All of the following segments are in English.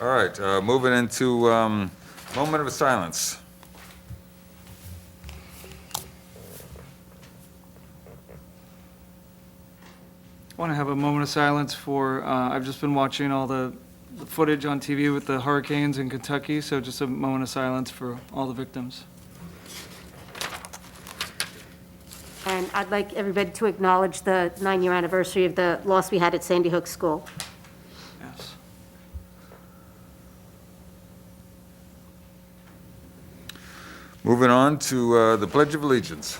All right, moving into moment of silence. I want to have a moment of silence for, I've just been watching all the footage on TV with the hurricanes in Kentucky, so just a moment of silence for all the victims. And I'd like everybody to acknowledge the 9-year anniversary of the loss we had at Sandy Hook School. Yes. Moving on to the Pledge of Allegiance.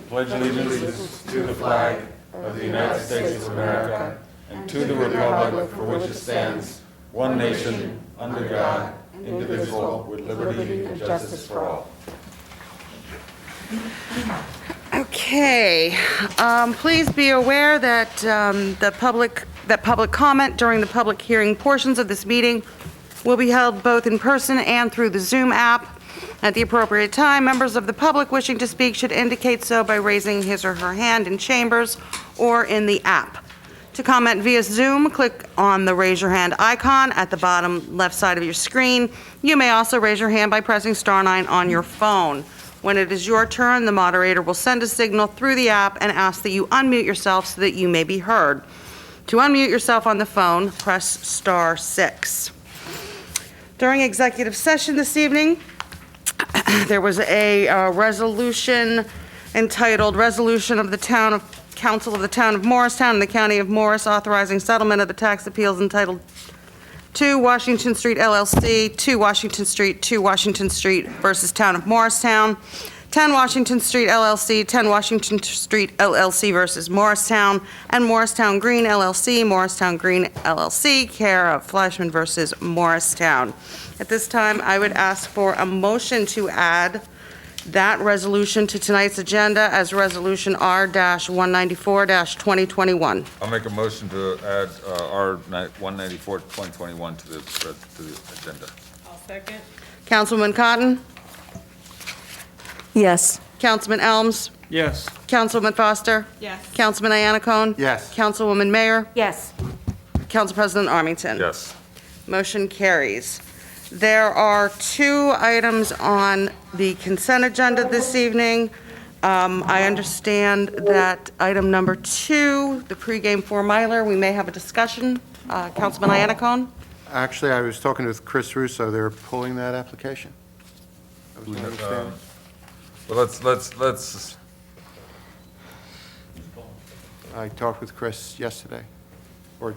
Pledge allegiance to the flag of the United States of America and to the republic for which it stands, one nation, under God, indivisible, with liberty and justice for all. Okay, please be aware that public comment during the public hearing portions of this meeting will be held both in person and through the Zoom app. At the appropriate time, members of the public wishing to speak should indicate so by raising his or her hand in chambers or in the app. To comment via Zoom, click on the raise your hand icon at the bottom left side of your screen. You may also raise your hand by pressing *9 on your phone. When it is your turn, the moderator will send a signal through the app and ask that you unmute yourself so that you may be heard. To unmute yourself on the phone, press *6. During executive session this evening, there was a resolution entitled Resolution of the Council of the Town of Morristown and the County of Morris authorizing settlement of the tax appeals entitled 2 Washington Street LLC, 2 Washington Street, 2 Washington Street versus Town of Morristown, 10 Washington Street LLC, 10 Washington Street LLC versus Morristown, and Morristown Green LLC, Morristown Green LLC, care of Fleischman versus Morristown. At this time, I would ask for a motion to add that resolution to tonight's agenda as Resolution R-194-2021. I'll make a motion to add R-194 2021 to the agenda. I'll second. Councilwoman Cotton? Yes. Councilman Elms? Yes. Councilwoman Foster? Yes. Councilman Iannacone? Yes. Councilwoman Mayer? Yes. Council President Armington? Yes. Motion carries. There are 2 items on the consent agenda this evening. I understand that item number 2, the pregame 4-miler, we may have a discussion. Councilman Iannacone? Actually, I was talking with Chris Russo. They're pulling that application. That was my understanding. Well, let's, I talked with Chris yesterday. well,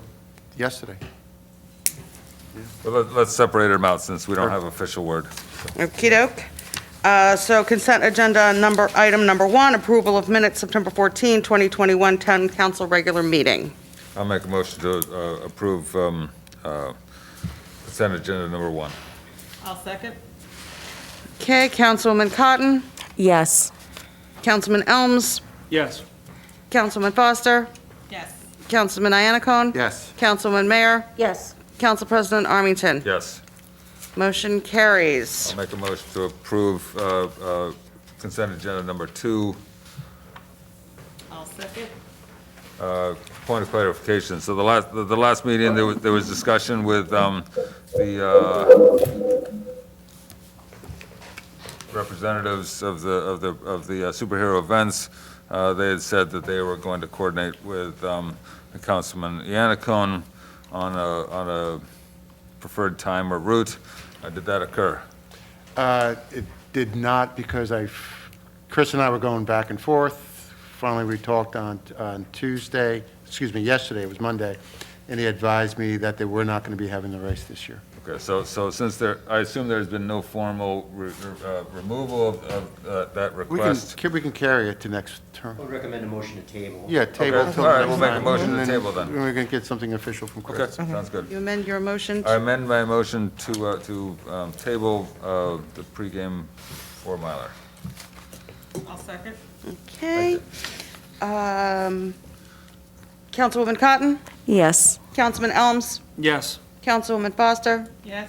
let's separate them out since we don't have official word. Okey-doke. So consent agenda item number 1, approval of minutes, September 14, 2021, Town Council regular meeting. I'll make a motion to approve consent agenda number 1. I'll second. Okay, Councilwoman Cotton? Yes. Councilman Elms? Yes. Councilman Foster? Yes. Councilman Iannacone? Yes. Councilwoman Mayer? Yes. Council President Armington? Yes. Motion carries. I'll make a motion to approve consent agenda number 2. I'll second. Point of clarification. So the last meeting, there was discussion with the representatives of the superhero events. They had said that they were going to coordinate with Councilman Iannacone on a preferred time or route. Did that occur? It did not, because Chris and I were going back and forth. Finally, we talked on Tuesday, yesterday, it was Monday, and he advised me that they were not going to be having the race this year. Okay, so since I assume there's been no formal removal of that request? We can carry it to next term. I would recommend a motion to table. Yeah, table Okay, till all right, next we'll make a time, motion to and table then. We're going to get something official from Okay, Chris. sounds good. You amend your motion? I amend my motion to table the pregame 4-miler. I'll second. Okay. Councilwoman Cotton? Yes. Councilman Elms? Yes. Councilwoman Foster? Yes.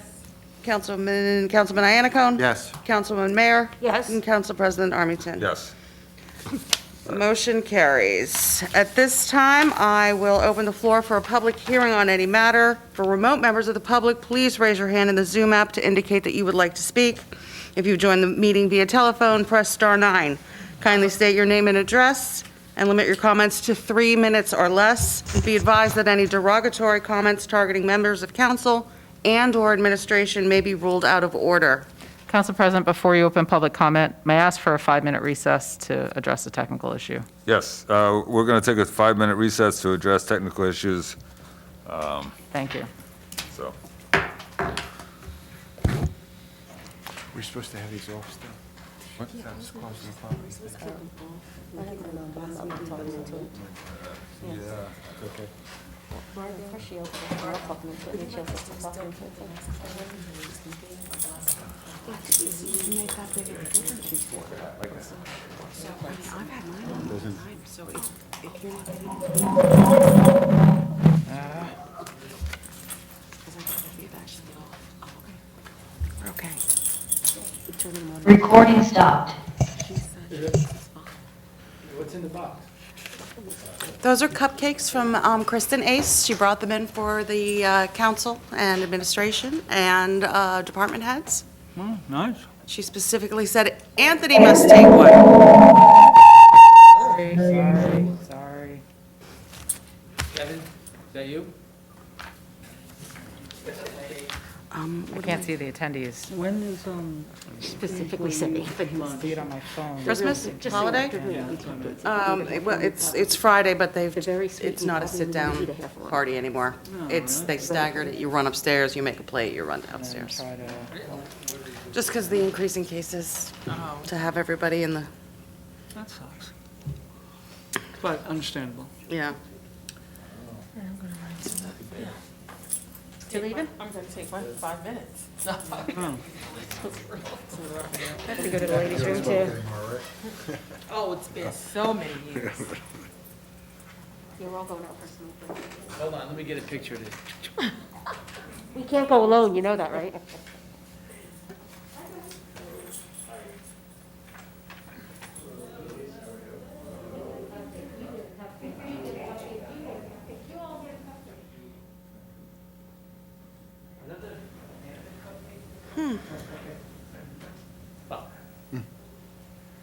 Councilman Iannacone? Yes. Councilwoman Mayer? Yes. And Council President Armington? Yes. Motion carries. At this time, I will open the floor for a public hearing on any matter. For remote members of the public, please raise your hand in the Zoom app to indicate that you would like to speak. If you've joined the meeting via telephone, press star 9. Kindly state your name and address, and limit your comments to 3 minutes or less. Be advised that any derogatory comments targeting members of council and/or administration may be ruled out of order. Council President, before you open public comment, may I ask for a 5-minute recess to address the technical issue? Yes, we're going to take a 5-minute recess to address technical issues, Thank you. so. We're supposed to have these off still? What? That's causing a problem. Yeah, okay. Okay. Recording stopped. Those are cupcakes from Kristen Ace. She brought them in for the council and administration and department heads. Nice. She specifically said Anthony must take one. Sorry. Kevin, is that you? I can't see the attendees. When is, Specifically said Anthony. I see it on my phone. Christmas, Just holiday? Well, it's Friday, but it's not a sit-down party anymore. They staggered it. You run upstairs, you make a plate, you run downstairs. Try to- Just because the increasing cases, to have everybody in the, that sucks. But understandable. yeah. You leaving? I'm gonna take 5 minutes. Oh. Have to go to the ladies' room too. Oh, it's been so many years. You're all going out for smoke. Hold on, let me get a picture of this. We can't go alone, you know that, right?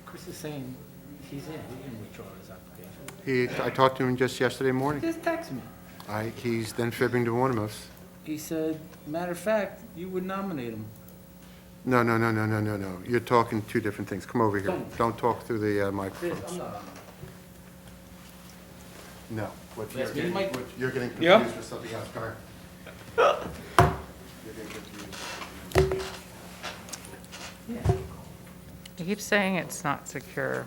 Chris is saying he's in, he can withdraw his application. I talked to him just yesterday morning. Just text me. He's then fibbing to one of us. He said, matter of fact, you would nominate him. No. You're talking two different things. Come over here. Don't talk through the Chris, microphone. I'm not. No. What Yes, me, Mike. you're getting Yeah. confused with something else. Come here. You're getting confused. You keep saying it's not secure.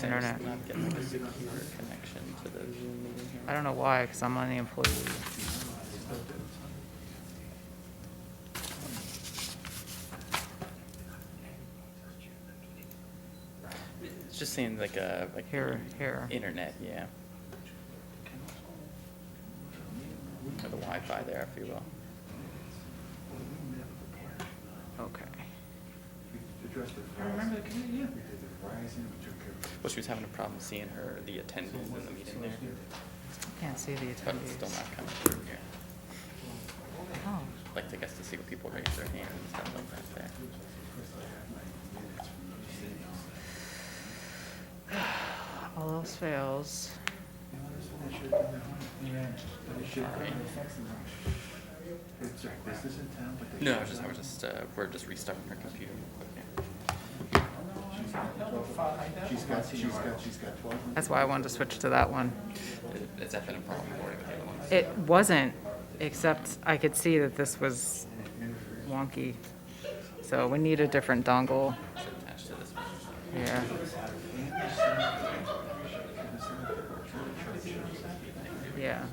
Internet. I don't know why, because I'm on the employee. It's just seems like a Here. internet, yeah. Or the Wi-Fi there, if you will. Okay. Remember the committee, yeah. Well, she was having a problem seeing the attendees in the meeting there, Can't see the but it's still attendees. not coming through here. Oh, Like, I guess to see what people raise their hand and stuff like that there. all else fails. No, we're just restarting her computer real quick here. She's got 12. That's why I wanted to switch to that one. Has that been a problem for you with the other ones? It wasn't, except I could see that this was wonky. So we need a different dongle. Should attach to this one. Yeah. Yeah.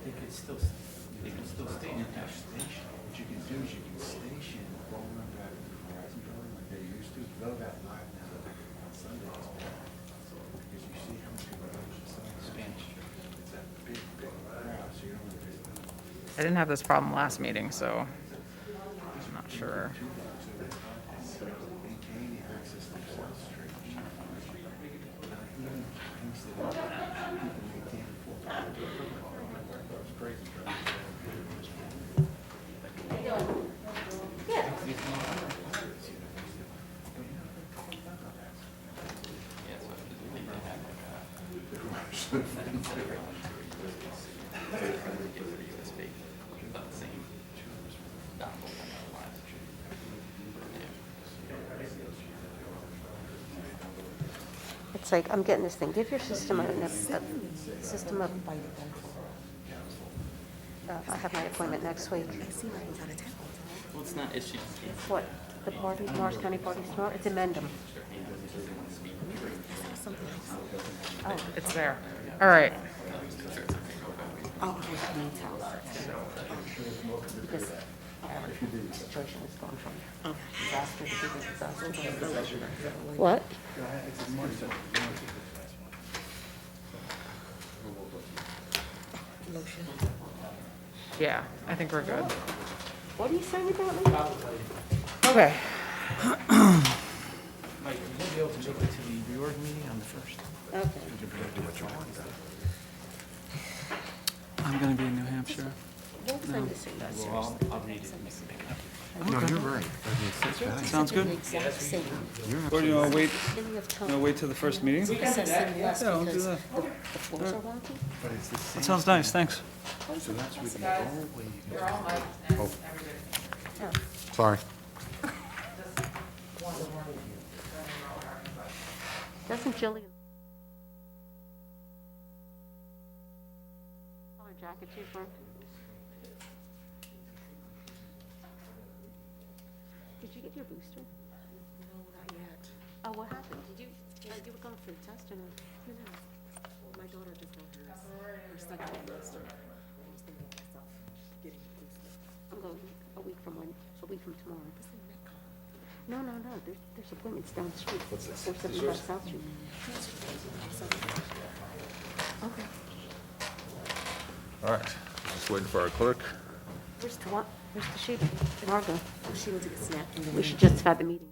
They can still stay in that station. What you can do is you can station the program back to Verizon building like they used to. They'll got live now on Sundays. Because you see how many people are I didn't have this problem last meeting, so I'm not sure. It's like, I'm getting this thing, give your system a system of, I have my appointment next week. Well, it's not issued. What, the party, Morris County party's tomorrow? It's in Mendham. Oh, It's there. All right. because the situation has gone from disaster to disaster. What? Yeah, I think we're good. What are you saying about me? Okay. Mike, will you be able to make it to the reorg meeting on the 1st? Okay. I'm going to be in New Hampshire. We'll send this in. Well, I'll read it and make a copy. No, you're right. Sounds good. Or do you want to wait, wait till the first meeting? Yeah, I'll do that. The floors are wonky. That sounds nice, thanks. Sorry. Doesn't Jillian? Color jacket she's wearing? Did you get your booster? No, not yet. Oh, what happened? Did you were going for a test or no? No. My daughter just got hers. Her second booster. I was thinking of myself getting a booster. I'm going a week from tomorrow. No. There's appointments down the street. 475 South Street. Okay. All right, just waiting for our clerk. Where's the sheet? Margot. She went to get snapped from the We should just have had the meeting.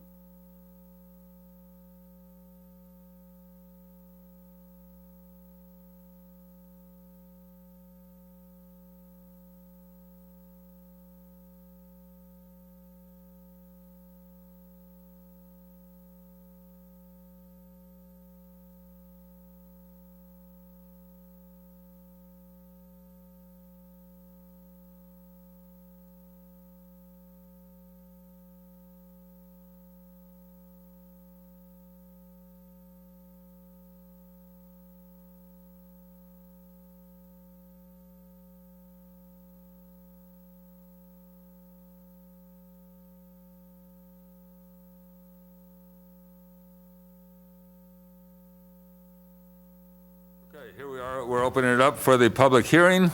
Okay, here we are. We're opening it up for the public hearing.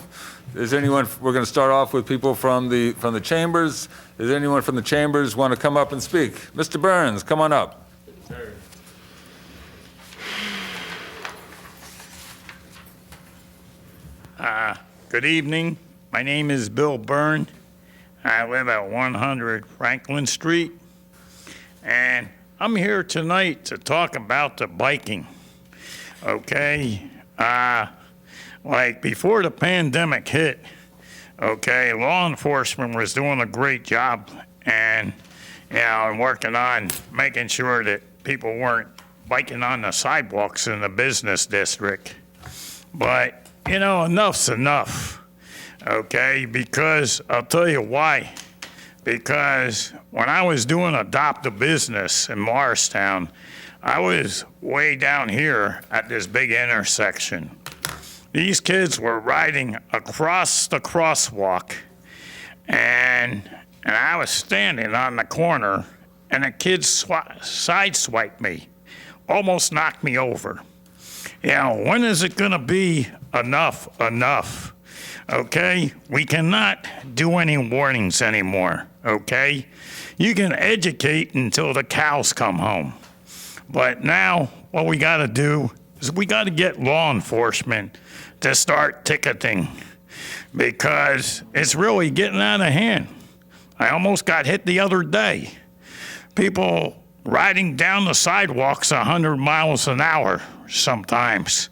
Is anyone, we're going to start off with people from the chambers. Is anyone from the chambers want to come up and speak? Mr. Burns, come on up. Good evening. My name is Bill Byrne. I live at 100 Franklin Street. And I'm here tonight to talk about the biking. Okay? Like before the pandemic hit, okay, law enforcement was doing a great job and, working on making sure that people weren't biking on the sidewalks in the business district. But enough's enough, okay? Because I'll tell you why. Because when I was doing Adopt a Business in Morristown, I was way down here at this big intersection. These kids were riding across the crosswalk, and I was standing on the corner, and a kid sideswiped me, almost knocked me over. When is it gonna be enough? Okay? We cannot do any warnings anymore, okay? You can educate until the cows come home. But now, what we gotta do is is we got to get law enforcement to start ticketing because it's really getting out of hand. I almost got hit the other day. People riding down the sidewalks 100 miles an hour sometimes.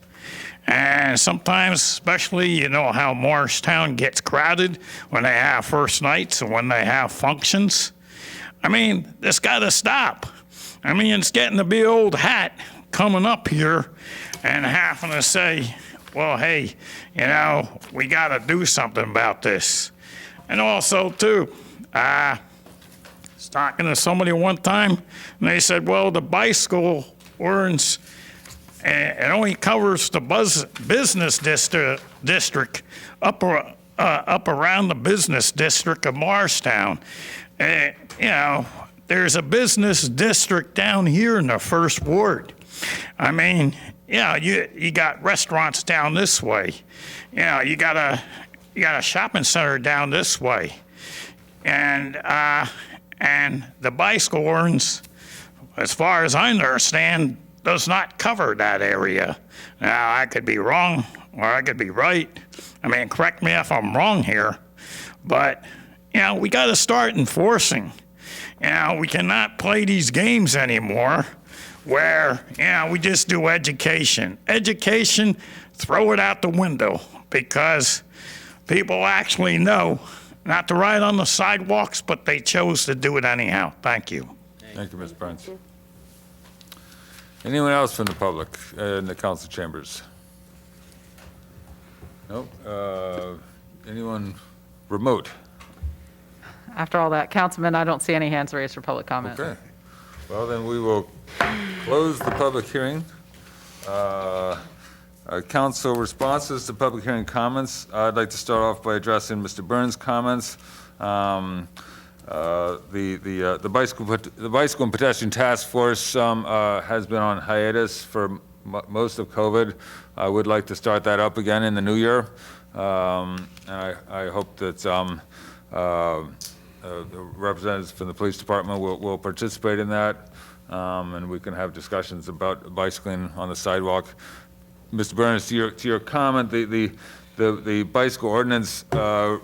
And sometimes, especially, you know how Morristown gets crowded when they have first nights and when they have functions. I mean, this got to stop. I mean, it's getting to be old hat coming up here and having to say, well, hey, you know, we got to do something about this. And also, too, I was talking to somebody one time, and they said, well, the bicycle ordinance, it only covers the business district up around the business district of Morristown. You know, there's a business district down here in the first ward. I mean, yeah, you got restaurants down this way. You know, you got a shopping center down this way. And the bicycle ordinance, as far as I understand, does not cover that area. Now, I could be wrong, or I could be right. I mean, correct me if I'm wrong here, but, you know, we got to start enforcing. You know, we cannot play these games anymore where, you know, we just do education. Education, throw it out the window, because people actually know not to ride on the sidewalks, but they chose to do it anyhow. Thank you. Thank you, Ms. Burns. Anyone else from the public in the council chambers? Nope. Anyone remote? After all that, Councilman, I don't see any hands raised for public comment. Okay. Well, then we will close the public hearing. Council responses to public hearing comments. I'd like to start off by addressing Mr. Burns' comments. The Bicycle and Pedestrian Task Force has been on hiatus for most of COVID. I would like to start that up again in the new year. And I hope that the representatives from the police department will participate in that, and we can have discussions about bicycling on the sidewalk. Mr. Burns, to your comment, the bicycle ordinance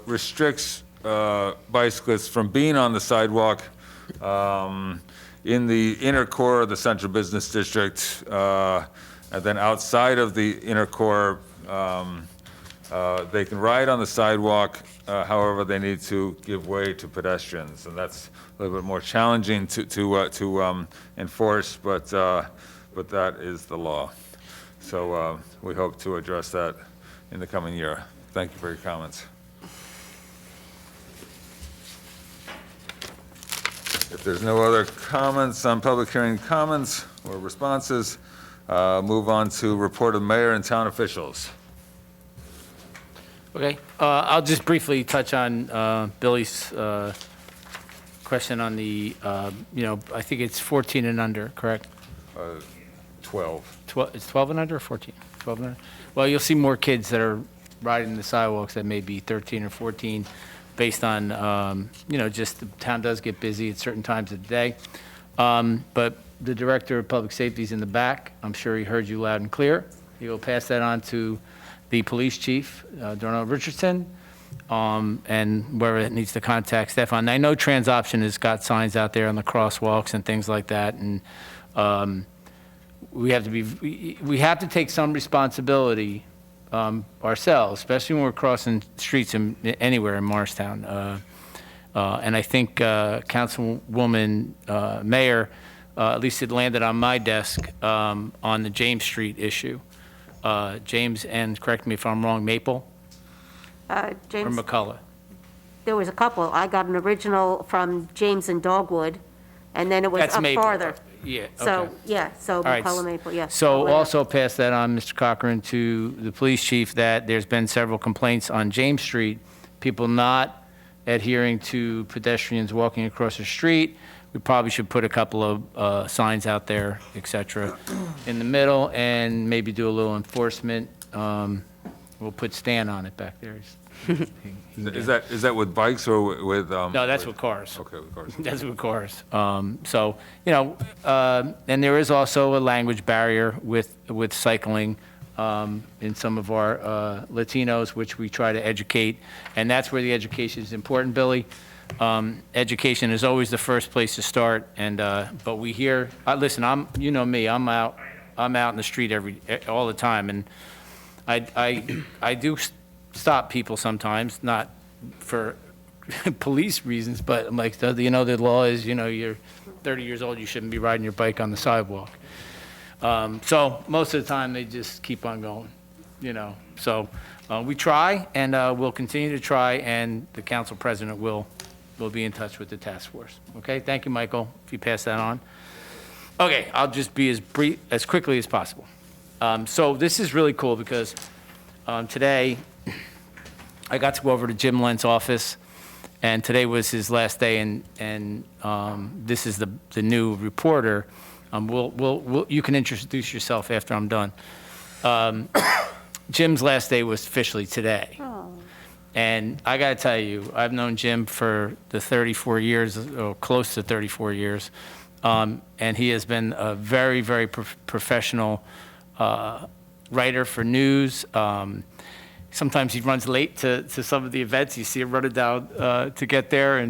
restricts bicyclists from being on the sidewalk in the inner core of the central business district, and then outside of the inner core, they can ride on the sidewalk. However, they need to give way to pedestrians, and that's a little bit more challenging to enforce, but that is the law. So we hope to address that in the coming year. Thank you for your comments. If there's no other comments on public hearing comments or responses, move on to report of mayor and town officials. Okay, I'll just briefly touch on Billy's question on the, you know, I think it's 14 and under, correct? 12. It's 12 and under or 14? 12 and under? Well, you'll see more kids that are riding the sidewalks that may be 13 or 14 based on, you know, just the town does get busy at certain times of the day. But the Director of Public Safety is in the back. I'm sure he heard you loud and clear. He will pass that on to the Police Chief, Darnell Richardson, and wherever it needs to contact Stefan. I know TransOption has got signs out there on the crosswalks and things like that, and we have to take some responsibility ourselves, especially when we're crossing streets anywhere in Morristown. And I think Councilwoman Mayor, at least it landed on my desk on the James Street issue. James and, correct me if I'm wrong, Maple or James, McCullough? there was a couple. I got an original from James and Dogwood, and then it was That's up Maple. farther. Yeah, So, okay. yeah, so right, McCullough Maple, yes. So also pass that on, Mr. Cochran, to the police chief, that there's been several complaints on James Street, people not adhering to pedestrians walking across the street. We probably should put a couple of signs out there, et cetera, in the middle, and maybe do a little enforcement. We'll put Stan on it back there. He's Is that with bikes or with? No, that's with cars. Okay, with cars. That's with cars. So, you know, and there is also a language barrier with cycling in some of our Latinos, which we try to educate, and that's where the education is important, Billy. Education is always the first place to start, and but we hear. Listen, you know me. I'm out in the street all the time, and I do stop people sometimes, not for police reasons, but I'm like, you know, the law is, you know, you're 30 years old, you shouldn't be riding your bike on the sidewalk. So most of the time, they just keep on going, you know. So we try, and we'll continue to try, and the council president will be in touch with the task force. Okay, thank you, Michael, if you pass that on. Okay, I'll just be as quickly as possible. So this is really cool because today I got to go over to Jim Lent's office, and today was his last day, and this is the new reporter. You can introduce yourself after I'm done. Jim's last day was officially today. Oh, And I got to tell you, I've known Jim for the 34 years, or close to 34 years, and he has been a very, very professional writer for news. Sometimes he runs late to some of the events. You see him running down to get there.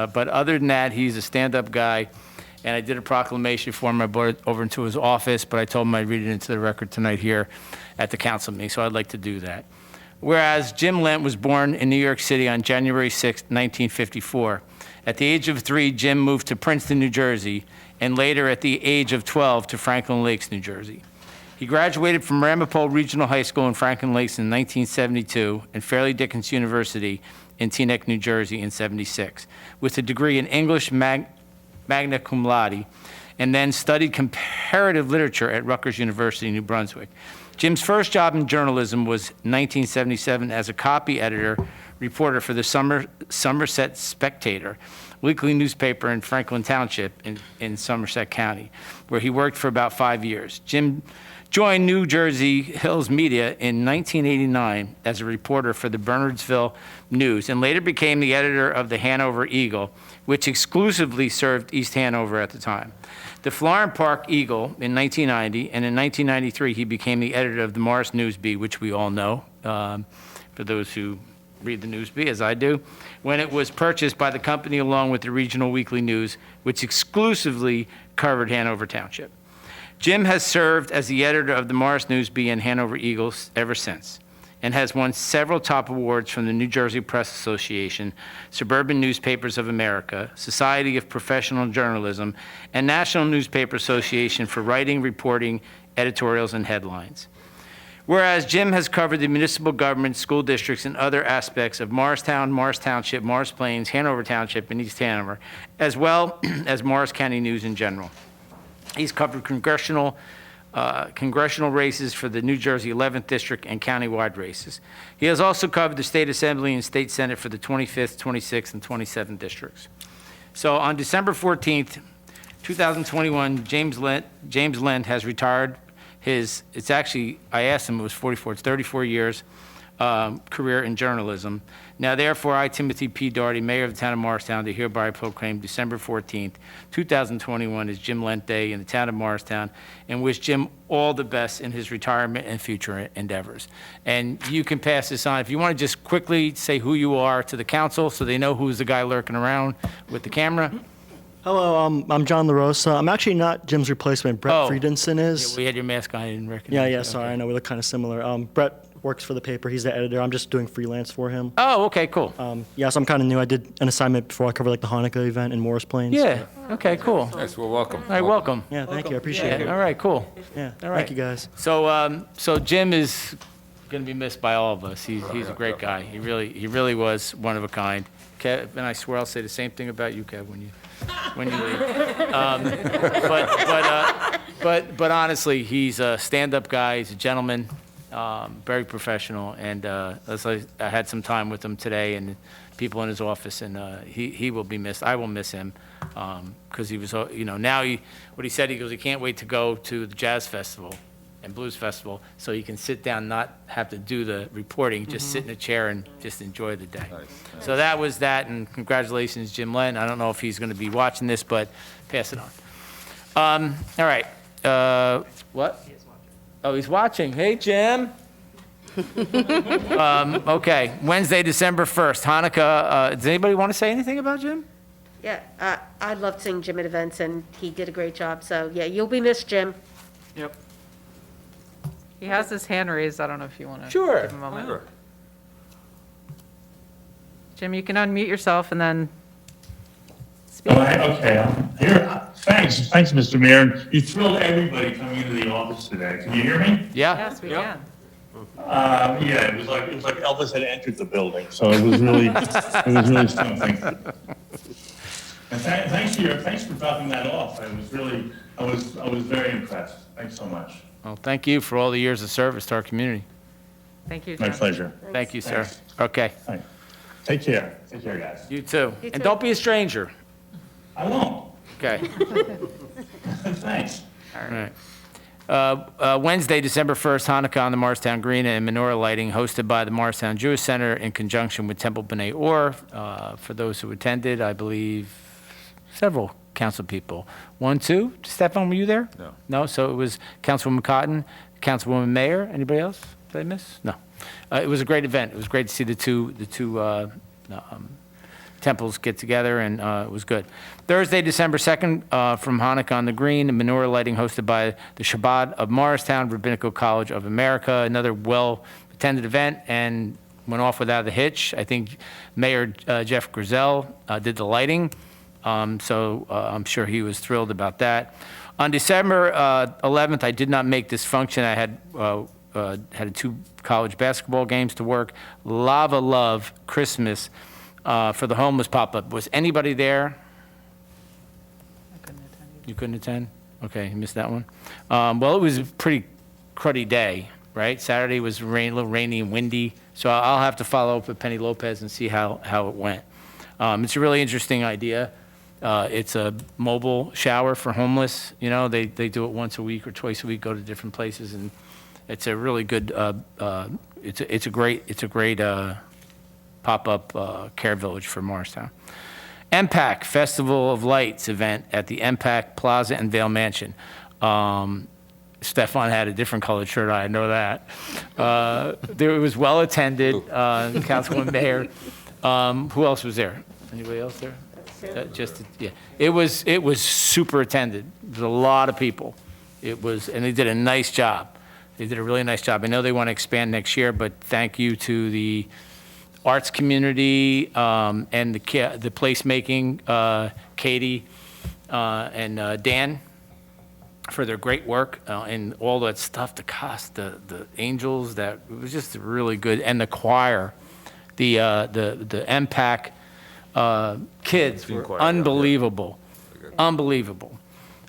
But other than that, he's a stand-up guy. And I did a proclamation for him. I brought it over into his office, but I told him I'd read it into the record tonight here at the council meeting, so I'd like to do that. Whereas Jim Lent was born in New York City on January 6, 1954. At the age of 3, Jim moved to Princeton, New Jersey, and later at the age of 12 to Franklin Lakes, New Jersey. He graduated from Ramapo Regional High School in Franklin Lakes in 1972 and Fairleigh Dickinson University in Teaneck, New Jersey in 76, with a degree in English magna cum laude, and then studied comparative literature at Rutgers University, New Brunswick. Jim's first job in journalism was 1977 as a copy editor, reporter for the Somerset Spectator, weekly newspaper in Franklin Township in Somerset County, where he worked for about 5 years. Jim joined New Jersey Hills Media in 1989 as a reporter for the Bernardsville News, and later became the editor of the Hanover Eagle, which exclusively served East Hanover at the time. The Florham Park Eagle in 1990, and in 1993 he became the editor of the Morris Newsbee, which we all know, for those who read the Newsbee, as I do, when it was purchased by the company along with the Regional Weekly News, which exclusively covered Hanover Township. Jim has served as the editor of the Morris Newsbee and Hanover Eagles ever since, and has won several top awards from the New Jersey Press Association, Suburban Newspapers of America, Society of Professional Journalism, and National Newspaper Association for writing, reporting, editorials, and headlines. Whereas Jim has covered the municipal government, school districts, and other aspects of Morristown, Morris Township, Morris Plains, Hanover Township, and East Hanover, as well as Morris County news in general. He's covered congressional races for the New Jersey 11th District and countywide races. He has also covered the State Assembly and State Senate for the 25th, 26th, and 27th districts. So on December 14th, 2021, James Lent has retired it's actually, I asked him, it was 34 years career in journalism. Now, therefore, I, Timothy P. Doherty, Mayor of the Town of Morristown, do hereby proclaim December 14th, 2021 is Jim Lent Day in the Town of Morristown, and wish Jim all the best in his retirement and future endeavors. And you can pass this on. If you want to just quickly say who you are to the council so they know who's the guy lurking around with the camera. Hello, I'm John LaRosa. I'm actually not Jim's replacement. Brett Oh. Friedenson is. Yeah, we had your mask on, I didn't recognize Yeah, you. sorry, Okay. I know we look kind of similar. Brett works for the paper. He's the editor. I'm just doing freelance for him. Oh, okay, cool. So I'm kind of new. I did an assignment before I covered like the Hanukkah event in Morris Plains. Yeah, okay, cool. All Nice, well, welcome. right, welcome. Yeah, thank you. I appreciate it. All right, cool. Yeah, All right. thank you guys. So Jim is going to be missed by all of us. He's a great guy. He really was one of a kind. Kev, and I swear I'll say the same thing about you, Kev, when you leave. But honestly, he's a stand-up guy. He's a gentleman, very professional. And as I had some time with him today, and people in his office, and he will be missed. I will miss him because he was, now what he said, he goes, he can't wait to go to the jazz festival and Blues Festival, so you can sit down, not have to do the reporting, just sit in a chair and just enjoy the day. So that was that, and congratulations, Jim Len. I don't know if he's going to be watching this, but pass it on. All right. What? Oh, he's watching. Hey, Jim. Okay, Wednesday, December 1st, Hanukkah. Does anybody want to say anything about Jim? Yeah, I loved seeing Jim at events, and he did a great job, so, yeah, you'll be missed, Jim. Yep. He has his hand raised. I don't know if you want to. Sure. Give him a moment. Sure. Jim, you can unmute yourself and then speak. Okay, I'm here. Thanks, Mr. Mayor. You thrilled everybody coming into the office today. Can you hear me? Yeah. Yes, we can. Yeah, it was like Elvis had entered the building, so it was really, something. And thanks for dropping that off. I was very impressed. Thanks so much. Well, thank you for all the years of service to our community. Thank you, My Jim. pleasure. Thank you, sir. Thanks. Okay, All right. Take care, guys. you too. You And too. don't be a stranger. I won't. Okay. Thanks. All right. Wednesday, December 1st, Hanukkah on the Morristown Green and menorah lighting hosted by the Morristown Jewish Center in conjunction with Temple B'nai Or. For those who attended, I believe several council people. 1, 2, Stefan, were you there? No. No, so it was Councilwoman Cotton, Councilwoman Mayer. Anybody else? Did I miss? No. It was a great event. It was great to see the two temples get together, and it was good. Thursday, December 2nd, from Hanukkah on the Green, a menorah lighting hosted by the Shabbat of Morristown, Rabbinical College of America. Another well-attended event and went off without a hitch. I think Mayor Jeff Griselle did the lighting, so I'm sure he was thrilled about that. On December 11th, I did not make this function. I had 2 college basketball games to work. Lava Love Christmas for the homeless pop-up. Was anybody there? I couldn't attend either. You couldn't attend? Okay, you missed that one. Well, it was a pretty cruddy day, right? Saturday was a little rainy and windy, so I'll have to follow up with Penny Lopez and see how it went. It's a really interesting idea. It's a mobile shower for homeless. You know, they do it once a week or twice a week, go to different places, and it's a really good, it's a great pop-up care village for Morristown. MPAC, Festival of Lights event at the MPAC Plaza and Vale Mansion. Stefan had a different colored shirt, I know that. It was well-attended, Councilwoman Mayer. Who else was there? Anybody else there? Yeah. It was super attended. There's a lot of people. And they did a nice job. They did a really nice job. I know they want to expand next year, but thank you to the arts community and the placemaking, Katie and Dan, for their great work and all that stuff, the cast, the angels, it was just really good. And the choir, the MPAC kids were choir, unbelievable, unbelievable.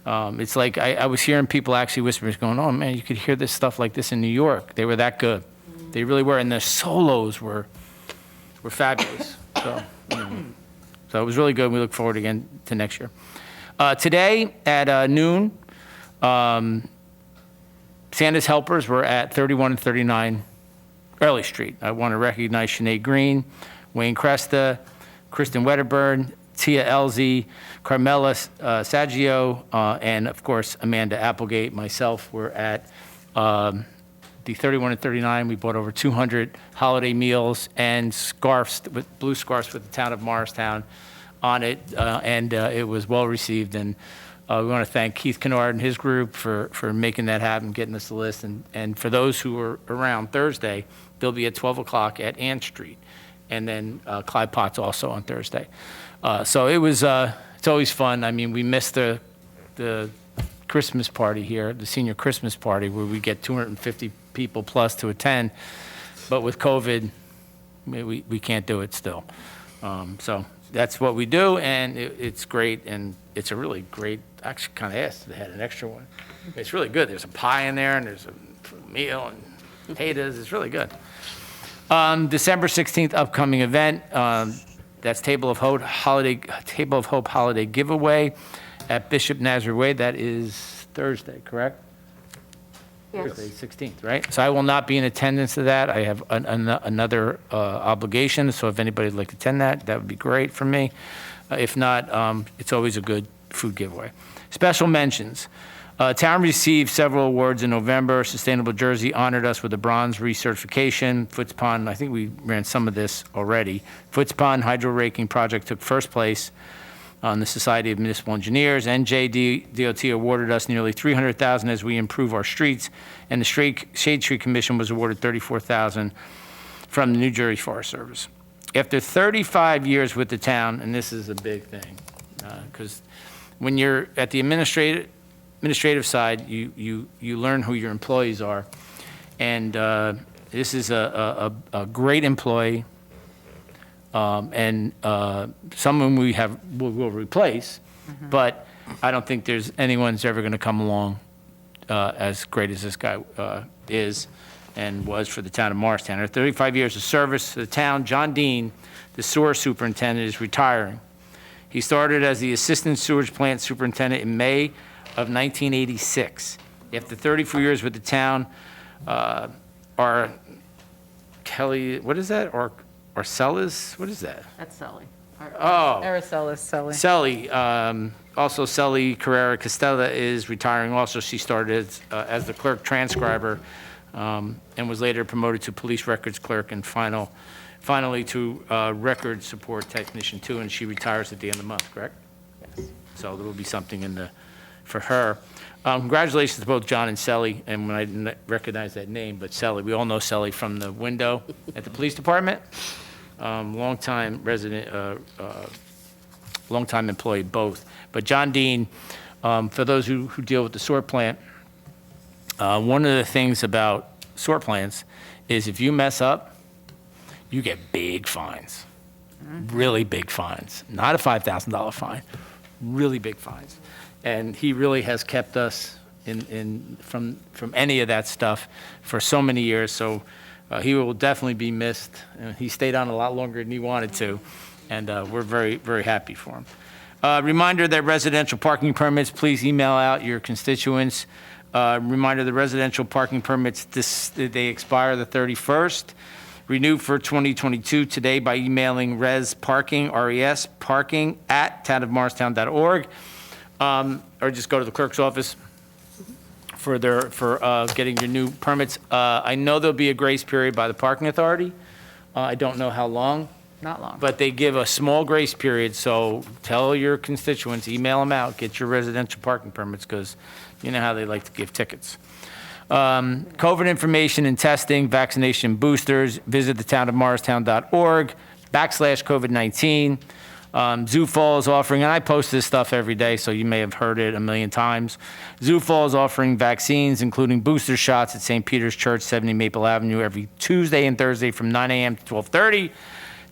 It's like I was hearing people actually whispering, going, "Oh man, you could hear this stuff like this in New York." They were that good. They really were, and the solos were fabulous. So it was really good. We look forward again to next year. Today at noon, Santa's helpers were at 31 and 39 Early Street. I want to recognize Sinead Green, Wayne Cresta, Kristen Wedderburn, Tia Elzy, Carmela Saggio, and of course Amanda Applegate. Myself were at the 31 and 39. We bought over 200 holiday meals and scarves, blue scarves with the town of Morristown on it, and it was well received. And we want to thank Keith Kennard and his group for making that happen, getting us the list. And for those who are around Thursday, they'll be at 12 o'clock at Ann Street, and then Clyde Potts also on Thursday. So it was, it's always fun. I mean, we missed the Christmas party here, the senior Christmas party, where we get 250 people plus to attend. But with COVID, we can't do it still. So that's what we do, and it's great, and it's a really great, actually kind of asked if they had an extra one. It's really good. There's a pie in there, and there's a meal, and potatoes. It's really good. December 16th upcoming event, that's Table of Hope holiday giveaway at Bishop Nazareth Way. That is Thursday, correct? Yes. Thursday, 16th, right? So I will not be in attendance to that. I have another obligation, so if anybody would like to attend that, that would be great for me. If not, it's always a good food giveaway. Special mentions. Town received several awards in November. Sustainable Jersey honored us with a bronze recertification. Foots Pond, I think we ran some of this already. Foots Pond Hydro Raking Project took first place on the Society of Municipal Engineers. NJDOT awarded us nearly $300,000 as we improve our streets, and the Shade Tree Commission was awarded $34,000 from the New Jersey Forest Service. After 35 years with the town, and this is a big thing, because when you're at the administrative side, you learn who your employees are, and this is a great employee, and someone we'll replace, but I don't think there's anyone's ever going to come along as great as this guy is and was for the town of Morristown. After 35 years of service to the town, John Dean, the sewer superintendent, is retiring. He started as the assistant sewage plant superintendent in May of 1986. After 34 years with the town, our Kelly, what is that? Arcelis, what is that? That's Sully. Oh. Araceli, Sully. Sully, also Sully Carrera Costella is retiring also. She started as the clerk transcriber and was later promoted to police records clerk and finally to record support technician 2, and she retires at the end of the month, correct? Yes. So there will be something for her. Congratulations to both John and Sully, and when I didn't recognize that name, but Sully, we all know Sully from the window at the police department. Longtime resident, longtime employee, both. But John Dean, for those who deal with the sewer plant, one of the things about sewer plants is if you mess up, you get big fines, really big fines, not a $5,000 fine, really big fines. And he really has kept us from any of that stuff for so many years. So he will definitely be missed. He stayed on a lot longer than he wanted to, and we're very, very happy for him. Reminder that residential parking permits, please email out your constituents. Reminder the residential parking permits, they expire the 31st. Renew for 2022 today by emailing resparking, R-E-S, parking @townofmorristown.org. Or just go to the clerk's office for getting your new permits. I know there'll be a grace period by the parking authority. I don't know how long. Not long. But they give a small grace period, so tell your constituents, email them out, get your residential parking permits, because you know how they like to give tickets. COVID information and testing, vaccination boosters, visit thetownofmorristown.org/COVID-19. Sioux Falls offering, and I post this stuff every day, so you may have heard it a million times. Sioux Falls offering vaccines, including booster shots at St. Peter's Church, 70 Maple Avenue, every Tuesday and Thursday from 9 a.m. to 12:30.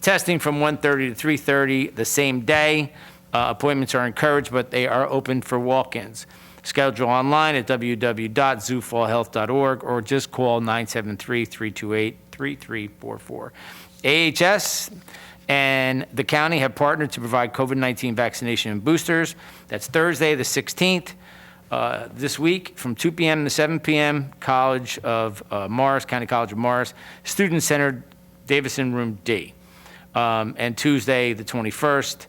Testing from 1:30 to 3:30 the same day. Appointments are encouraged, but they are open for walk-ins. Schedule online at www.zoophallhealth.org or just call 973-328-3344. AHS and the county have partnered to provide COVID-19 vaccination and boosters. That's Thursday, the 16th, this week from 2 p.m. to 7 p.m., College of Morris, County College of Morris, Student Center, Davison Room D. And Tuesday, the 21st,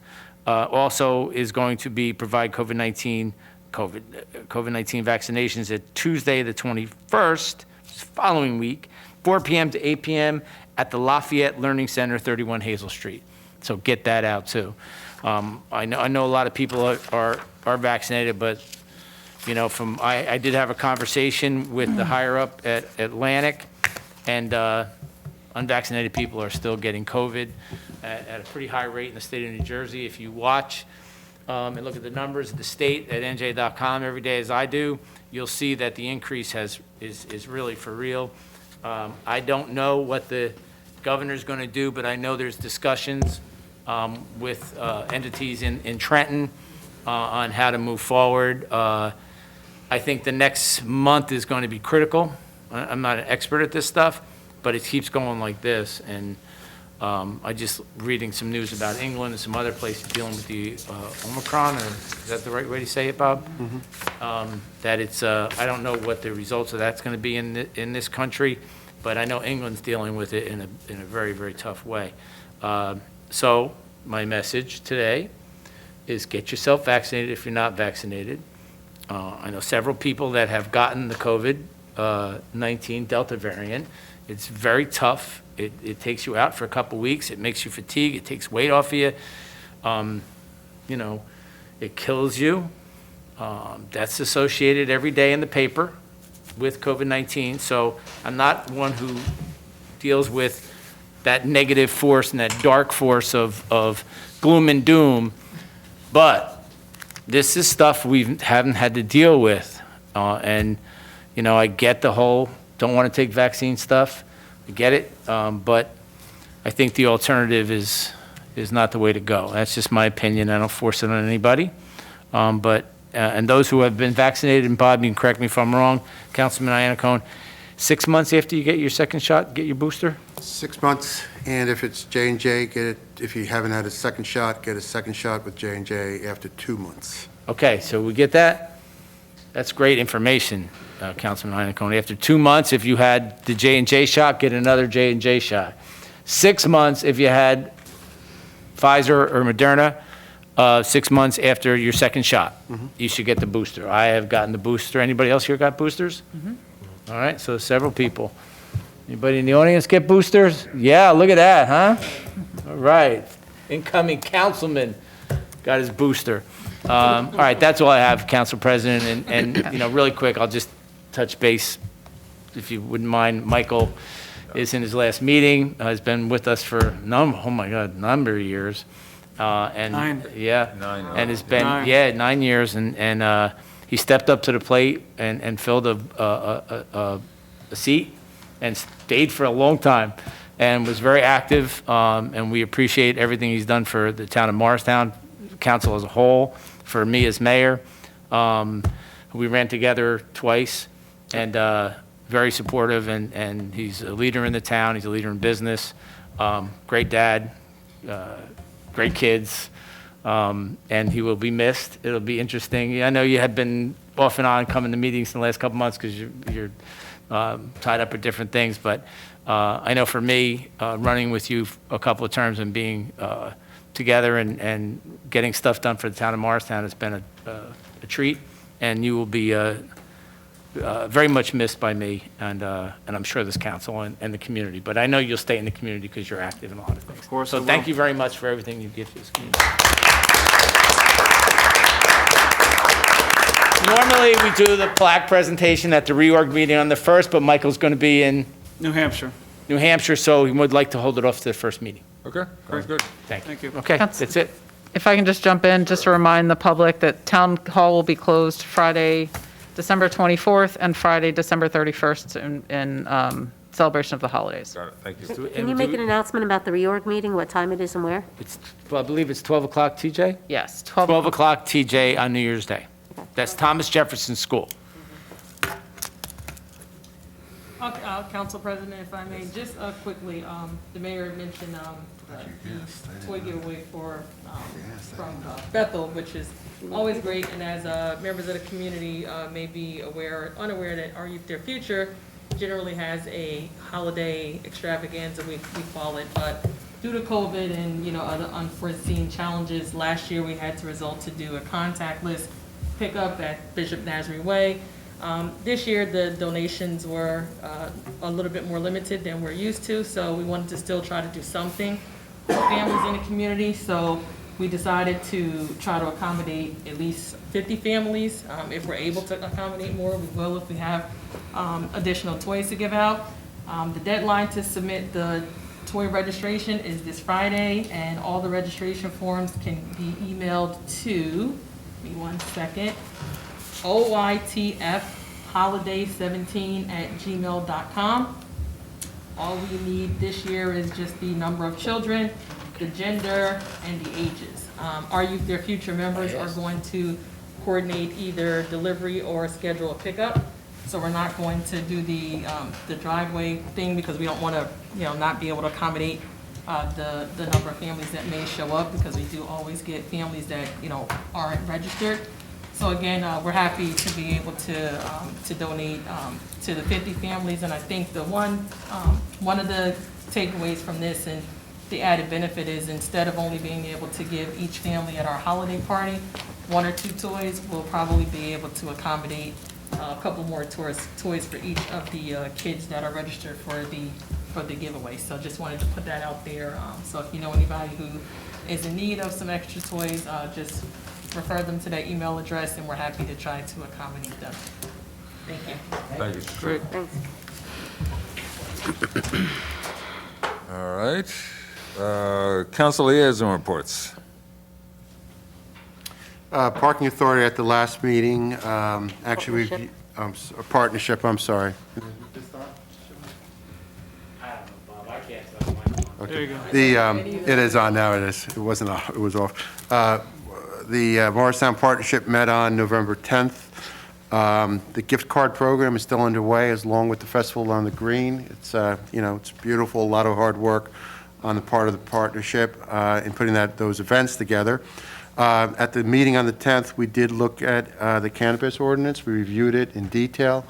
also is going to be provide COVID-19 vaccinations at Tuesday, the 21st, following week, 4 p.m. to 8 p.m. at the Lafayette Learning Center, 31 Hazel Street. So get that out too. I know a lot of people are vaccinated, but you know, I did have a conversation with the higher up at Atlantic, and unvaccinated people are still getting COVID at a pretty high rate in the state of New Jersey. If you watch and look at the numbers at the state at NJ.com every day as I do, you'll see that the increase is really for real. I don't know what the governor's going to do, but I know there's discussions with entities in Trenton on how to move forward. I think the next month is going to be critical. I'm not an expert at this stuff, but it keeps going like this, and I just reading some news about England and some other places dealing with the Omicron, or is that the right way to say it, Bob? That it's, I don't know what the results of that's going to be in this country, but I know England's dealing with it in a very, very tough way. So my message today is get yourself vaccinated if you're not vaccinated. I know several people that have gotten the COVID-19 Delta variant. It's very tough. It takes you out for a couple weeks. It makes you fatigue. It takes weight off of you. You know, it kills you. That's associated every day in the paper with COVID-19. So I'm not one who deals with that negative force and that dark force of gloom and doom. But this is stuff we haven't had to deal with. And, you know, I get the whole don't want to take vaccine stuff. I get it. But I think the alternative is not the way to go. That's just my opinion. I don't force it on anybody. And those who have been vaccinated, and Bob, you can correct me if I'm wrong, Councilman Iannacone, 6 months after you get your second shot, get your booster? 6 months, and if it's J&J, get it, if you haven't had a second shot, get a second shot with J&J after 2 months. Okay, so we get that? That's great information, Councilman Iannacone. After 2 months, if you had the J&J shot, get another J&J shot. 6 months if you had Pfizer or Moderna, 6 months after your second shot, you should get the booster. I have gotten the booster. Anybody else here got boosters? All right, so several people. Anybody in the audience get boosters? Yeah, look at that, huh? All right, incoming councilman got his booster. All right, that's all I have, Council President, and you know, really quick, I'll just touch base, if you wouldn't mind. Michael is in his last meeting, has been with us for a number of years. And 9. Yeah. 9. And has been, 9. 9 years, and he stepped up to the plate and filled a seat and stayed for a long time and was very active, and we appreciate everything he's done for the town of Morristown, council as a whole, for me as mayor. We ran together twice, and very supportive, and he's a leader in the town, he's a leader in business, great dad, great kids, and he will be missed. It'll be interesting. I know you had been off and on coming to meetings in the last couple months because you're tied up with different things, but I know for me, running with you a couple of terms and being together and getting stuff done for the town of Morristown has been a treat, and you will be very much missed by me and I'm sure this council and the community. But I know you'll stay in the community because you're active in a lot of things. Of course I So will. thank you very much for everything you give to this community. Normally, we do the plaque presentation at the reorg meeting on the 1st, but Michael's going to be in New Hampshire. New Hampshire, so he would like to hold it off to the first meeting. Okay, sounds good. Thank you. Okay, That's- that's it. If I can just jump in, just to remind the public that Town Hall will be closed Friday, December 24th, and Friday, December 31st, in celebration of the holidays. Got it, thank you. Can you make an announcement about the reorg meeting, what time it is and where? I believe it's 12 o'clock, TJ? Yes, 12 o'clock, TJ, on New Year's Day. That's Thomas Jefferson School. Council President, if I may, just quickly, the mayor had mentioned the toy giveaway from Bethel, which is always great, and as members of the community may be aware or unaware that Our Youth Their Future generally has a holiday extravaganza, we call it, but due to COVID and, you know, other unforeseen challenges, last year we had to resort to do a contactless pickup at Bishop Nazarene Way. This year, the donations were a little bit more limited than we're used to, so we wanted to still try to do something for families in the community. So we decided to try to accommodate at least 50 families. If we're able to accommodate more, we will if we have additional toys to give out. The deadline to submit the toy registration is this Friday, and all the registration forms can be emailed to, give me 1 second, oytfholiday17@gmail.com. All we need this year is just the number of children, the gender, and the ages. Our Youth Their Future members are going to coordinate either delivery or schedule a pickup. So we're not going to do the driveway thing because we don't want to, you know, not be able to accommodate the number of families that may show up, because we do always get families that, aren't registered. So again, we're happy to be able to donate to the 50 families, and I think the one of the takeaways from this and the added benefit is, instead of only being able to give each family at our holiday party 1 or 2 toys, we'll probably be able to accommodate a couple more toys for each of the kids that are registered for the giveaway. So just wanted to put that out there. So if you know anybody who is in need of some extra toys, just refer them to that email address, and we're happy to try to accommodate them. Thank you. Thank you. Great. All right. Council liaison reports. Parking Authority at the last meeting, actually, we, a partnership, I'm sorry. There you go. It is on now, it is. It wasn't, it was off. The Morristown Partnership met on November 10th. The gift card program is still underway, as long with the Festival on the Green. It's, it's beautiful, a lot of hard work on the part of the partnership in putting those events together. At the meeting on the 10th, we did look at the cannabis ordinance. We reviewed it in detail.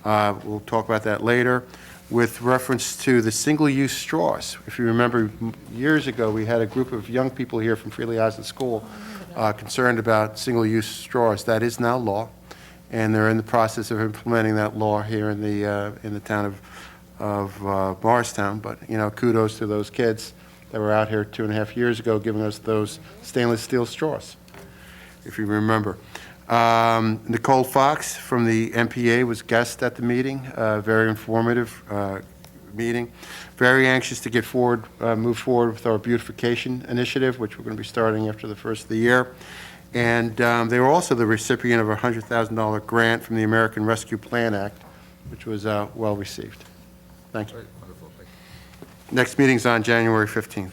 We'll talk about that later. With reference to the single-use straws, if you remember, years ago, we had a group of young people here from Freely Island School concerned about single-use straws. That is now law, and they're in the process of implementing that law here in the town of Morristown. But kudos to those kids that were out here 2.5 years ago giving us those stainless steel straws, if you remember. Nicole Fox from the MPA was guest at the meeting. Very informative meeting. Very anxious to move forward with our beautification initiative, which we're going to be starting after the first of the year. And they were also the recipient of a $100,000 grant from the American Rescue Plan Act, which was well received. Thank you. Next meeting's on January 15th.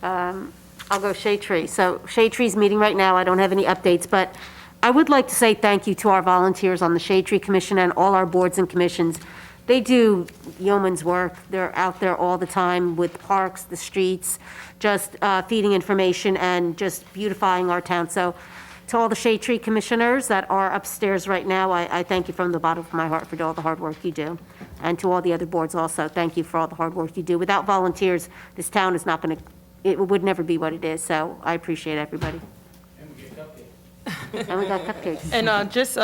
I'll go Shade Tree. So Shade Tree's meeting right now. I don't have any updates, but I would like to say thank you to our volunteers on the Shade Tree Commission and all our boards and commissions. They do yeoman's work. They're out there all the time with parks, the streets, just feeding information and just beautifying our town. So to all the Shade Tree commissioners that are upstairs right now, I thank you from the bottom of my heart for all the hard work you do. And to all the other boards also, thank you for all the hard work you do. Without volunteers, this town is not going to, it would never be what it is. So I appreciate everybody. And we got cupcakes. And just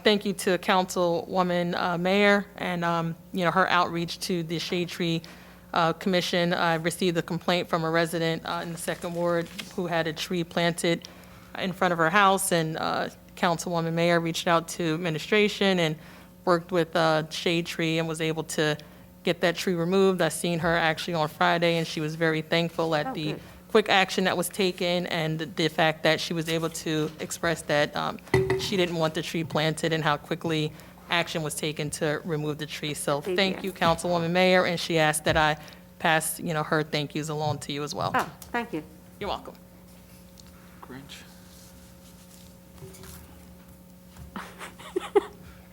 thank you to Councilwoman Mayer and her outreach to the Shade Tree Commission. I received a complaint from a resident in the 2nd Ward who had a tree planted in front of her house, and Councilwoman Mayer reached out to administration and worked with Shade Tree and was able to get that tree removed. I seen her actually on Friday, and she was very thankful at the quick action that was taken and the fact that she was able to express that she didn't want the tree planted and how quickly action was taken to remove the tree. So thank you, Councilwoman Mayer, and she asked that I pass, her thank yous along to you as well. Oh, thank you. You're welcome. Grinch.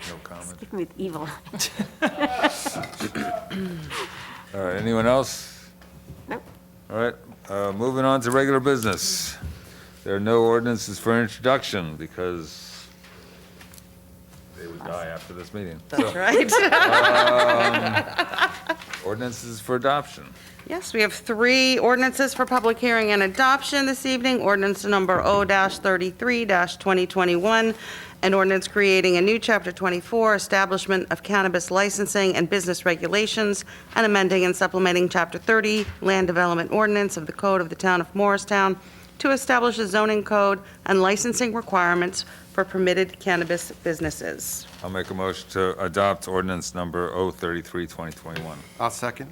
No comment. Give me the evil. All right, anyone else? Nope. All right, moving on to regular business. There are no ordinances for introduction because they would die after this meeting. That's right. Ordinances for adoption. Yes, we have 3 ordinances for public hearing and adoption this evening. Ordinance number O-33-2021, an ordinance creating a new Chapter 24, Establishment of Cannabis Licensing and Business Regulations, and amending and supplementing Chapter 30, Land Development Ordinance of the Code of the Town of Morristown to establish a zoning code and licensing requirements for permitted cannabis businesses. I'll make a motion to adopt ordinance number O-33-2021. I'll second.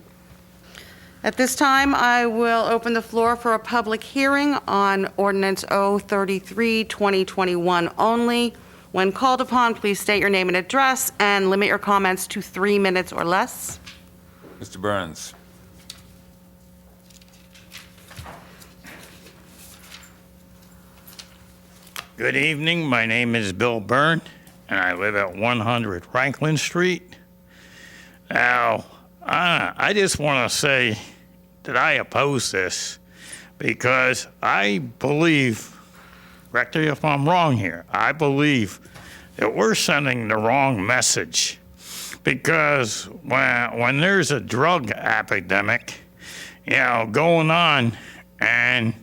At this time, I will open the floor for a public hearing on ordinance O-33-2021 only. When called upon, please state your name and address and limit your comments to 3 minutes or less. Mr. Burns. Good evening. My name is Bill Byrne, and I live at 100 Franklin Street. Now, I just want to say that I oppose this because I believe, correct me if I'm wrong here, I believe that we're sending the wrong message. Because when there's a drug epidemic, going on, and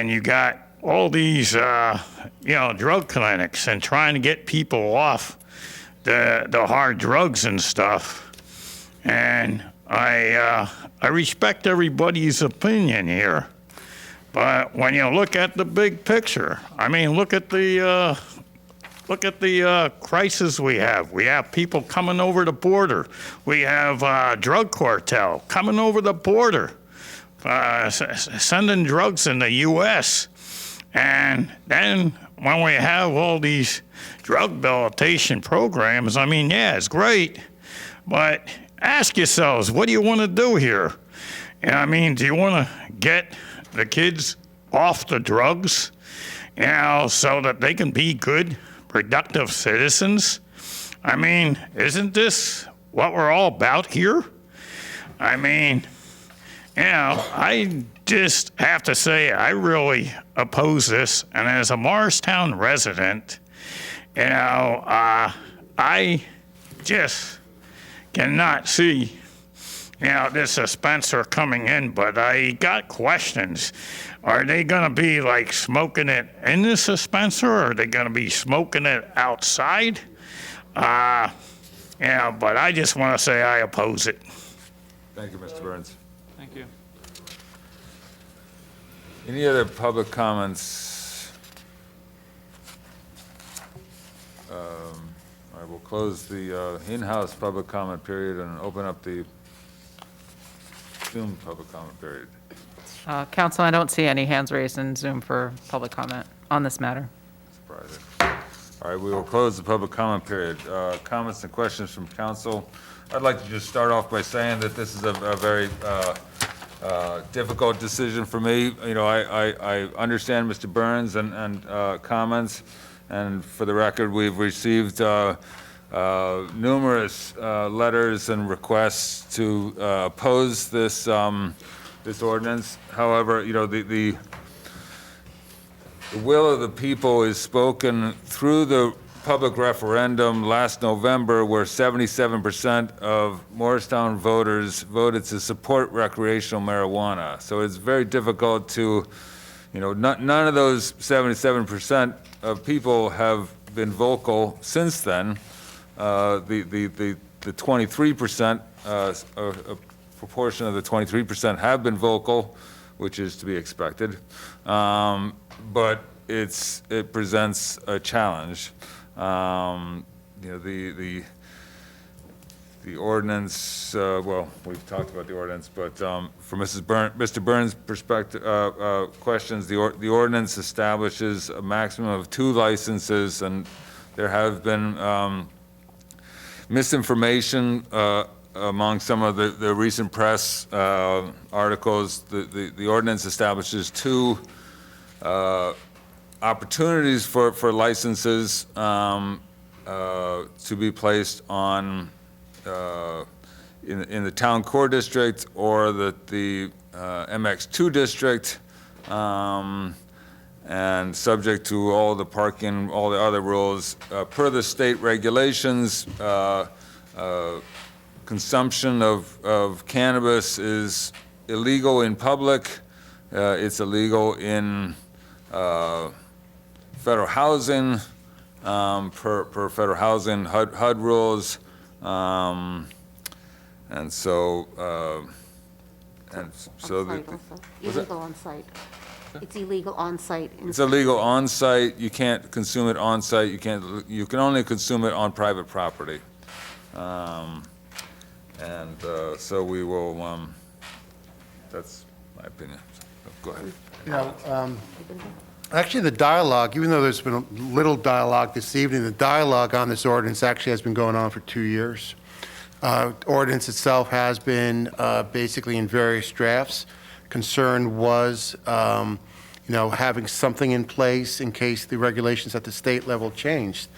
you got all these, drug clinics and trying to get people off the hard drugs and stuff. And I respect everybody's opinion here, but when you look at the big picture, I mean, look at the crisis we have. We have people coming over the border. We have drug cartel coming over the border, sending drugs in the U.S. And then when we have all these drug rehabilitation programs, I mean, yeah, it's great, but ask yourselves, what do you want to do here? I mean, do you want to get the kids off the drugs, so that they can be good, productive citizens? I mean, isn't this what we're all about here? I mean, I just have to say I really oppose this. And as a Morristown resident, I just cannot see, this dispenser coming in, but I got questions. Are they gonna be like smoking it in the dispenser, or are they gonna be smoking it outside? But I just wanna say I oppose it. Thank you, Mr. Burns. Thank you. Any other public comments? I will close the in-house public comment period and open up the Zoom public comment period. Council, I don't see any hands raised in Zoom for public comment on this matter. Surprising. All right, we will close the public comment period. Comments and questions from council. I'd like to just start off by saying that this is a very difficult decision for me. I understand Mr. Burns and comments, and for the record, we've received numerous letters and requests to oppose this this ordinance. However, the will of the people is spoken through the public referendum last November, where 77% of Morristown voters voted to support recreational marijuana. So it's very difficult to, none of those 77% of people have been vocal since then. The 23%, a proportion of the 23% have been vocal, which is to be expected. But it presents a challenge. The ordinance, well, we've talked about the ordinance, but from Mr. Burns' perspective, questions, the ordinance establishes a maximum of 2 licenses, and there have been misinformation among some of the recent press articles. The ordinance establishes 2 opportunities for licenses to be placed on in the town core district or the MX2 district, and subject to all the parking, all the other rules. Per the state regulations, consumption of cannabis is illegal in public. It's illegal in federal housing, per federal housing HUD rules. And so On-site also. Illegal on-site. It's illegal on-site. It's illegal on-site. You can't consume it on-site. You can only consume it on private property. So we will, that's my opinion. Go ahead. Actually, the dialogue, even though there's been a little dialogue this evening, the dialogue on this ordinance actually has been going on for 2 years. Ordinance itself has been basically in various drafts. Concern was, having something in place in case the regulations at the state level changed.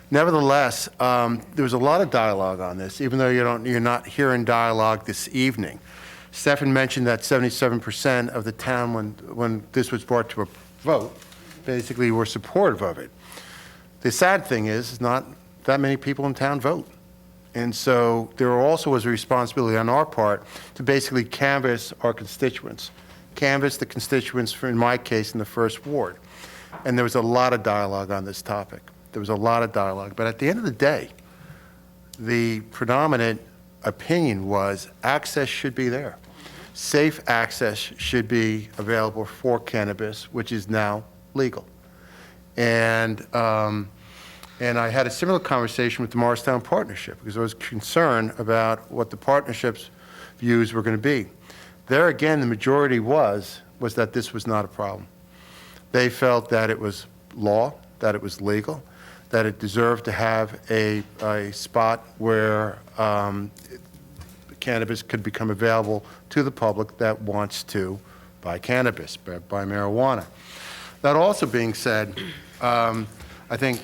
Nevertheless, there was a lot of dialogue on this, even though you're not hearing dialogue this evening. Stefan mentioned that 77% of the town, when this was brought to a vote, basically were supportive of it. The sad thing is not that many people in town vote. And so there also was a responsibility on our part to basically canvass our constituents, canvass the constituents, for, in my case, in the first ward. And there was a lot of dialogue on this topic. There was a lot of dialogue. But at the end of the day, the predominant opinion was access should be there. Safe access should be available for cannabis, which is now legal. And I had a similar conversation with the Morristown Partnership because I was concerned about what the partnership's views were going to be. There again, the majority was that this was not a problem. They felt that it was law, that it was legal, that it deserved to have a spot where cannabis could become available to the public that wants to buy cannabis, buy marijuana. That also being said, I think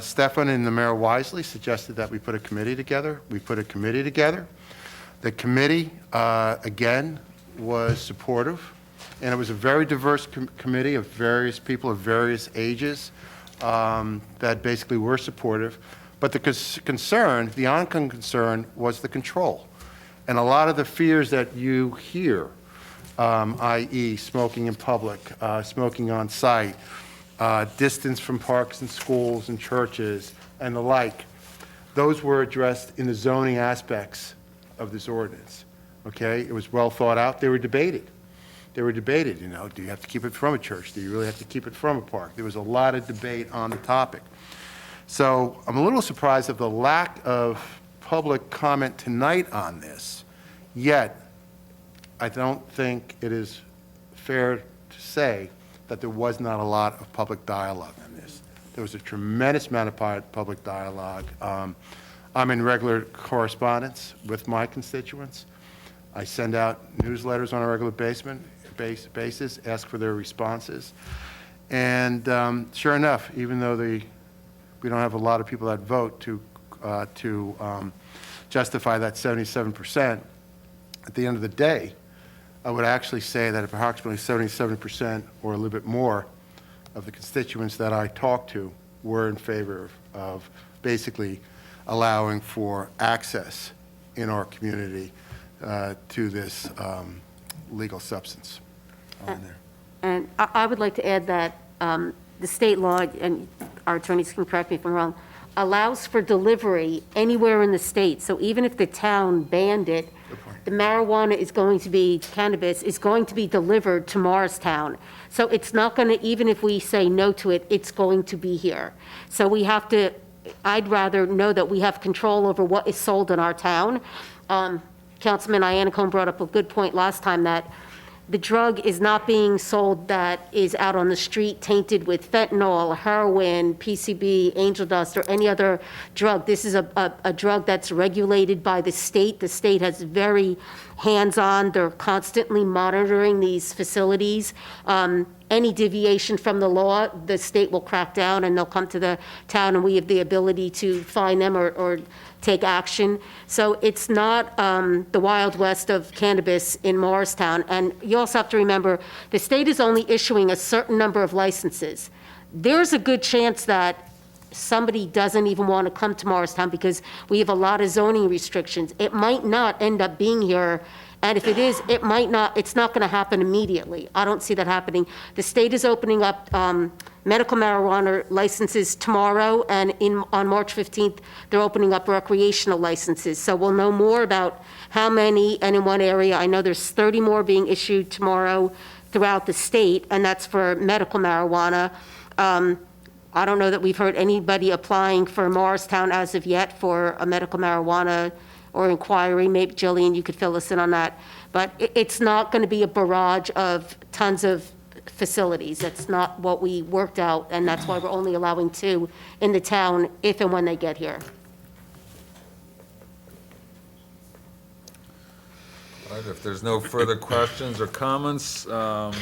Stefan and the Mayor wisely suggested that we put a committee together. We put a committee together. The committee, again, was supportive, and it was a very diverse committee of various people of various ages that basically were supportive. But the concern, the ongoing concern, was the control. And a lot of the fears that you hear, i.e. smoking in public, smoking on site, distance from parks and schools and churches, and the like, those were addressed in the zoning aspects of this ordinance, okay? It was well thought out. They were debated. They were debated, you know, do you have to keep it from a church? Do you really have to keep it from a park? There was a lot of debate on the topic. So I'm a little surprised of the lack of public comment tonight on this, yet I don't think it is fair to say that there was not a lot of public dialogue on this. There was a tremendous amount of public dialogue. I'm in regular correspondence with my constituents. I send out newsletters on a regular basis, ask for their responses. And sure enough, even though we don't have a lot of people that vote to justify that 77%, at the end of the day, I would actually say that approximately 77% or a little bit more of the constituents that I talked to were in favor of basically allowing for access in our community to this legal substance on there. And I would like to add that the state law, and our attorneys can correct me if I'm wrong, allows for delivery anywhere in the state. So even if the town banned it, the marijuana is going to be, cannabis is going to be delivered to Morristown. So it's not going to, even if we say no to it, it's going to be here. So we have to, I'd rather know that we have control over what is sold in our town. Councilman Iannacone brought up a good point last time that the drug is not being sold that is out on the street tainted with fentanyl, heroin, PCB, angel dust, or any other drug. This is a drug that's regulated by the state. The state has very hands-on. They're constantly monitoring these facilities. Any deviation from the law, the state will crack down and they'll come to the town and we have the ability to fine them or take action. So it's not the Wild West of cannabis in Morristown. And you also have to remember, the state is only issuing a certain number of licenses. There's a good chance that somebody doesn't even want to come to Morristown because we have a lot of zoning restrictions. It might not end up being here. And if it is, it might not, it's not going to happen immediately. I don't see that happening. The state is opening up medical marijuana licenses tomorrow, and on March 15th, they're opening up recreational licenses. So we'll know more about how many, and in one area, I know there's 30 more being issued tomorrow throughout the state, and that's for medical marijuana. I don't know that we've heard anybody applying for Morristown as of yet for a medical marijuana or inquiry. Maybe Jillian, you could fill us in on that. But it's not going to be a barrage of tons of facilities. That's not what we worked out, and that's why we're only allowing 2 in the town if and when they get here. All right, if there's no further questions or comments, call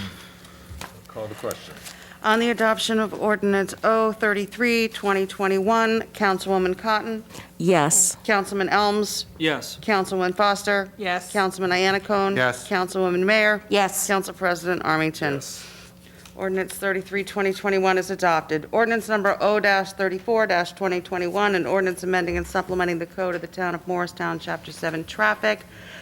the question. On the adoption of ordinance 033, 2021, Councilwoman Cotton, Yes. Councilman Elms, Yes. Councilwoman Foster, Yes. Councilman Iannacone. Yes. Councilwoman Mayer, Yes. Council President Armington. Ordinance 33, 2021 is adopted. Ordinance number O-34, 2021, an ordinance amending and supplementing the code of the town of Morristown, Chapter 7, Traffic,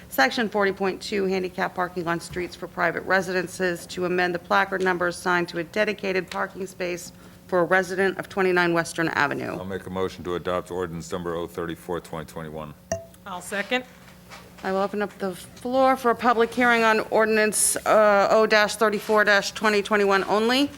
Section 40.2, handicap parking on streets for private residences, to amend the placard number assigned to a dedicated parking space for a resident of 29 Western Avenue. I'll make a motion to adopt ordinance number 034, 2021. I'll second. I will open up the floor for a public hearing on ordinance O-34, 2021 only.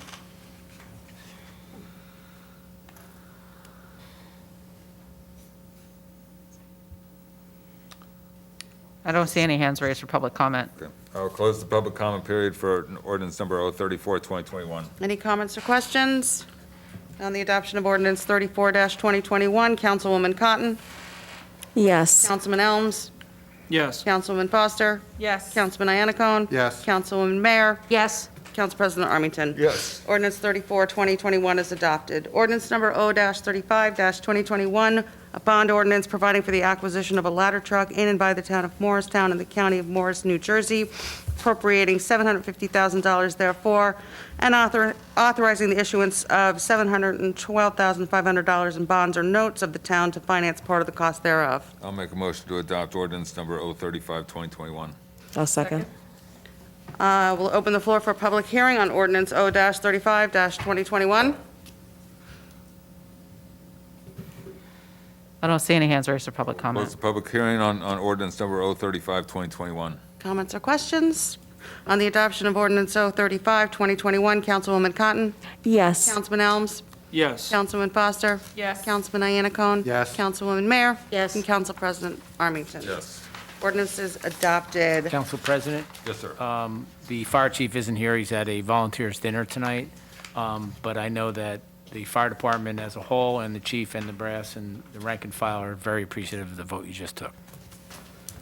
I don't see any hands raised for public comment. Okay. I'll close the public comment period for ordinance number 034, 2021. Any comments or questions on the adoption of ordinance 34-2021? Councilwoman Cotton, Yes. Councilman Elms, Yes. Councilwoman Foster, Yes. Councilman Iannacone. Yes. Councilwoman Mayer, Yes. Council President Armington. Yes. Ordinance 34, 2021 is adopted. Ordinance number O-35-2021, a bond ordinance providing for the acquisition of a ladder truck in and by the town of Morristown and the county of Morris, New Jersey, appropriating $750,000 therefore, and authorizing the issuance of $712,500 in bonds or notes of the town to finance part of the cost thereof. I'll make a motion to adopt ordinance number 035, 2021. I'll second. We'll open the floor for a public hearing on ordinance O-35-2021. I don't see any hands raised for public Close comment. the public hearing on ordinance number 035, 2021. Comments or questions? On the adoption of ordinance O-35, 2021, Councilwoman Cotton, Yes. Councilman Elms, Yes. Councilman Foster, Yes. Councilman Iannacone. Yes. Councilwoman Mayer. Yes. And Council President Armington. Yes. Ordinance is adopted. Council President, Yes, sir. the fire chief isn't here. He's at a volunteers dinner tonight. But I know that the fire department as a whole and the chief and the brass and the rank and file are very appreciative of the vote you just took.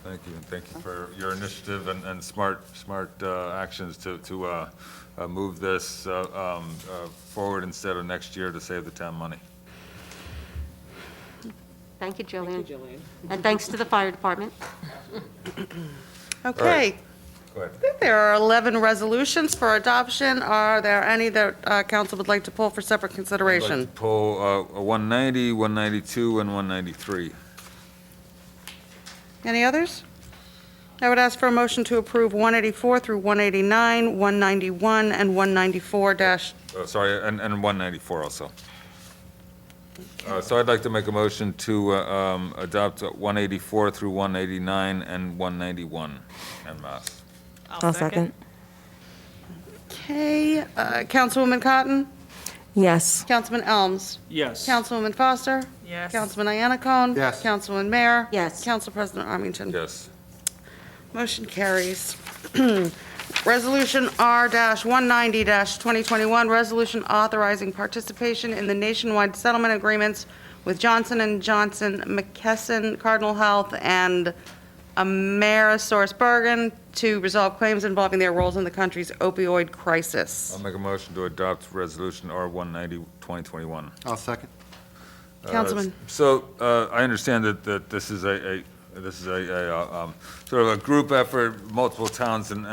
Thank you, and thank you for your initiative and smart actions to move this forward instead of next year to save the town money. Thank you, Jillian. And thanks to the fire department. Okay. Go ahead. There are 11 resolutions for adoption. Are there any that council would like to pull for separate I'd like consideration? to pull 190, 192, and 193. Any others? I would ask for a motion to approve 184 through 189, 191, and 194 dash. Sorry, and 194 also. So I'd like to make a motion to adopt 184 through 189 and 191 en masse. I'll second. Okay, Councilwoman Cotton, Yes. Councilman Elms, Yes. Councilwoman Foster, Yes. Councilman Iannacone. Yes. Councilwoman Mayer. Yes. Council President Armington. Yes. Motion carries. Resolution R-190-2021, resolution authorizing participation in the nationwide settlement agreements with Johnson & Johnson, McKesson, Cardinal Health, and AmerisourceBergen to resolve claims involving their roles in the country's opioid crisis. I'll make a motion to adopt resolution R-190, 2021. I'll second. Councilman. So I understand that this is a sort of a group effort, multiple towns and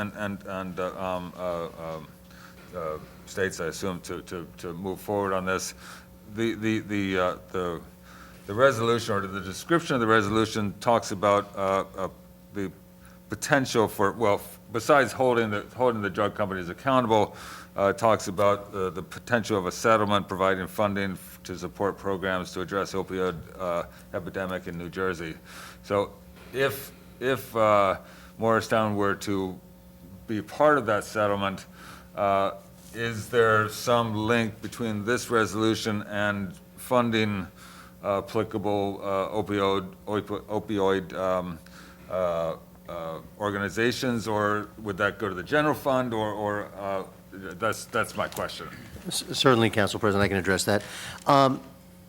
states, I assume, to move forward on this. The resolution, or the description of the resolution, talks about the potential for, well, besides holding the drug companies accountable, talks about the potential of a settlement providing funding to support programs to address opioid epidemic in New Jersey. So if Morristown were to be part of that settlement, is there some link between this resolution and funding applicable opioid organizations, or would that go to the general fund, or that's my question. Certainly, Council President, I can address that.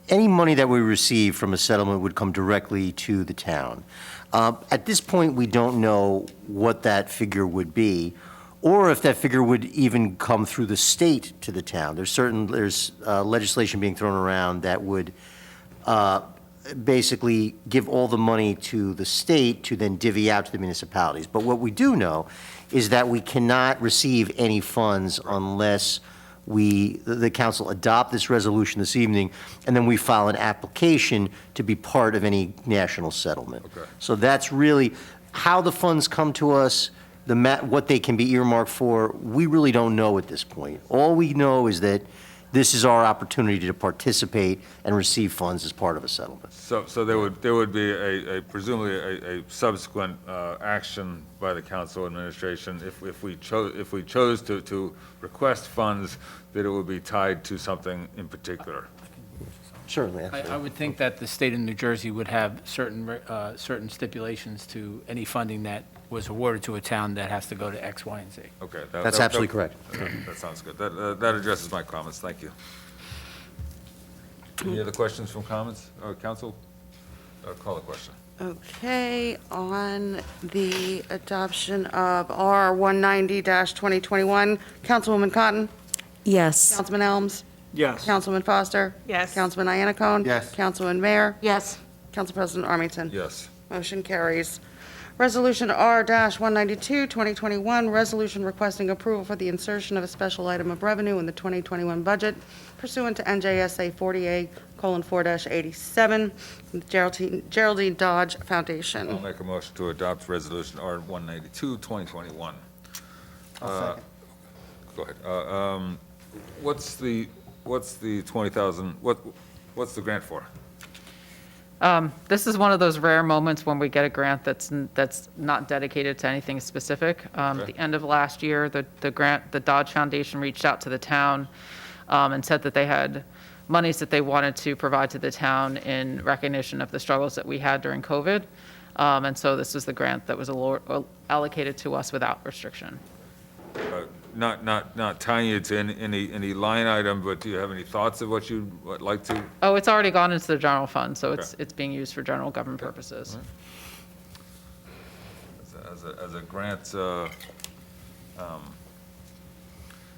Any money that we receive from a settlement would come directly to the town. At this point, we don't know what that figure would be. or if that figure would even come through the state to the town. There's legislation being thrown around that would basically give all the money to the state to then divvy out to the municipalities. But what we do know is that we cannot receive any funds unless the council adopt this resolution this evening, and then we file an application to be part of any national settlement. Okay. So that's really how the funds come to us, what they can be earmarked for, we really don't know at this point. All we know is that this is our opportunity to participate and receive funds as part of a settlement. So there would be presumably a subsequent action by the council administration if we chose to request funds, that it would be tied to something in particular. Certainly, I absolutely. would think that the state of New Jersey would have certain stipulations to any funding that was awarded to a town that has to go to X, Y, and Z. Okay. That's absolutely correct. That sounds good. That addresses my comments. Thank you. Any other questions from council? Call the question. Okay, on the adoption of R 190-2021, Councilwoman Cotton? Yes. Councilman Elms? Yes. Councilman Foster? Yes. Councilman Iannacone? Yes. Councilman Mayor? Yes. Council President Armington? Yes. Motion carries. Resolution R-192, 2021, resolution requesting approval for the insertion of a special item of revenue in the 2021 budget pursuant to NJSA 48:4-87, from the Geraldine Dodge I'll Foundation. make a motion to adopt Resolution R-192, 2021. Go ahead. What's the 20,000, what's the grant for? This is one of those rare moments when we get a grant that's not dedicated to anything specific. At the end of last year, the Dodge Foundation reached out to the town and said that they had monies that they wanted to provide to the town in recognition of the struggles that we had during COVID. And so this is the grant that was allocated to us without restriction. Not tying it to any line item, but do you have any thoughts of what you'd like to? Oh, it's already gone into the general fund, so Okay. it's being used for general government purposes. As a grant,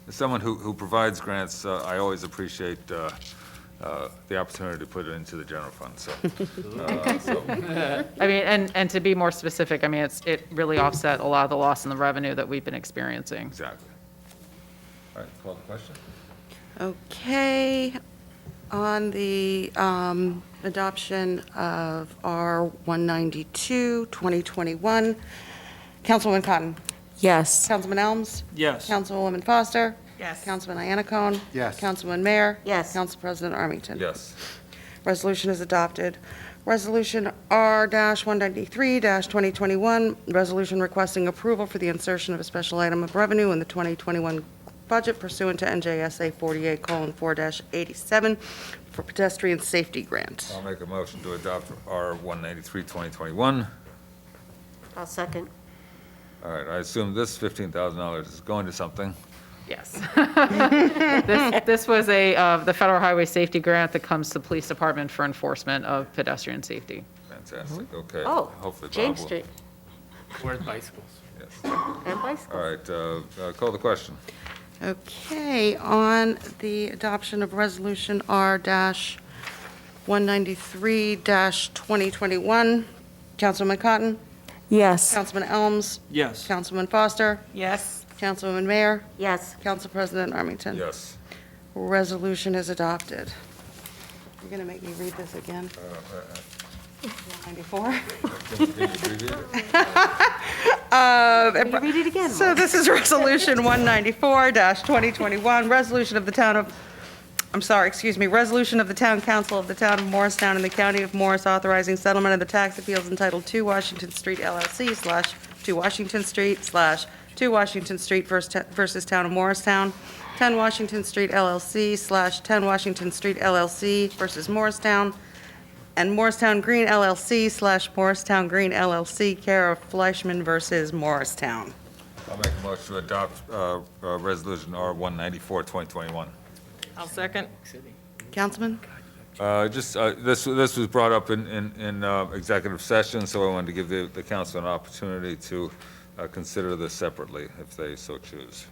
as someone who provides grants, I always appreciate the opportunity to put it into the general fund, so. I mean, and to be more specific, I mean, it really offset a lot of the loss in the revenue that we've been experiencing. Exactly. All right, call the question. Okay, on the adoption of R 192, 2021, Councilwoman Cotton? Yes. Councilman Elms? Yes. Councilwoman Foster? Yes. Councilman Iannacone? Yes. Councilman Mayor? Yes. Council President Armington? Yes. Resolution is adopted. Resolution R-193-2021, resolution requesting approval for the insertion of a special item of revenue in the 2021 budget pursuant to NJSA 48:4-87 for pedestrian safety grant. I'll make a motion to adopt R-193, 2021. I'll second. All right, I assume this $15,000 is going to something. Yes. This was the Federal Highway Safety Grant that comes to the police department for enforcement of pedestrian safety. Fantastic, okay. Oh, Hopefully Bob James will- Street Where's bicycles? Yes. and bicycles. All right, call the question. Okay, on the adoption of Resolution R-193-2021, Councilwoman Cotton? Yes. Councilman Elms? Yes. Councilman Foster? Yes. Councilwoman Mayor? Yes. Council President Armington? Yes. Resolution is adopted. You're going to make me read this again? 94? Can you abbreviate it? Can you read it again? So this is Resolution 194-2021, resolution of the town of, resolution of the Town Council of the Town of Morristown in the County of Morris authorizing settlement of the tax appeals entitled 2 Washington Street LLC / 2 Washington Street / 2 Washington Street versus Town of Morristown, 10 Washington Street LLC / 10 Washington Street LLC versus Morristown, and Morristown Green LLC / Morristown Green LLC, care of Fleischman versus Morristown. I'll make a motion to adopt Resolution R-194, 2021. I'll second. Councilman? This was brought up in executive session, so I wanted to give the council an opportunity to consider this separately if they so choose.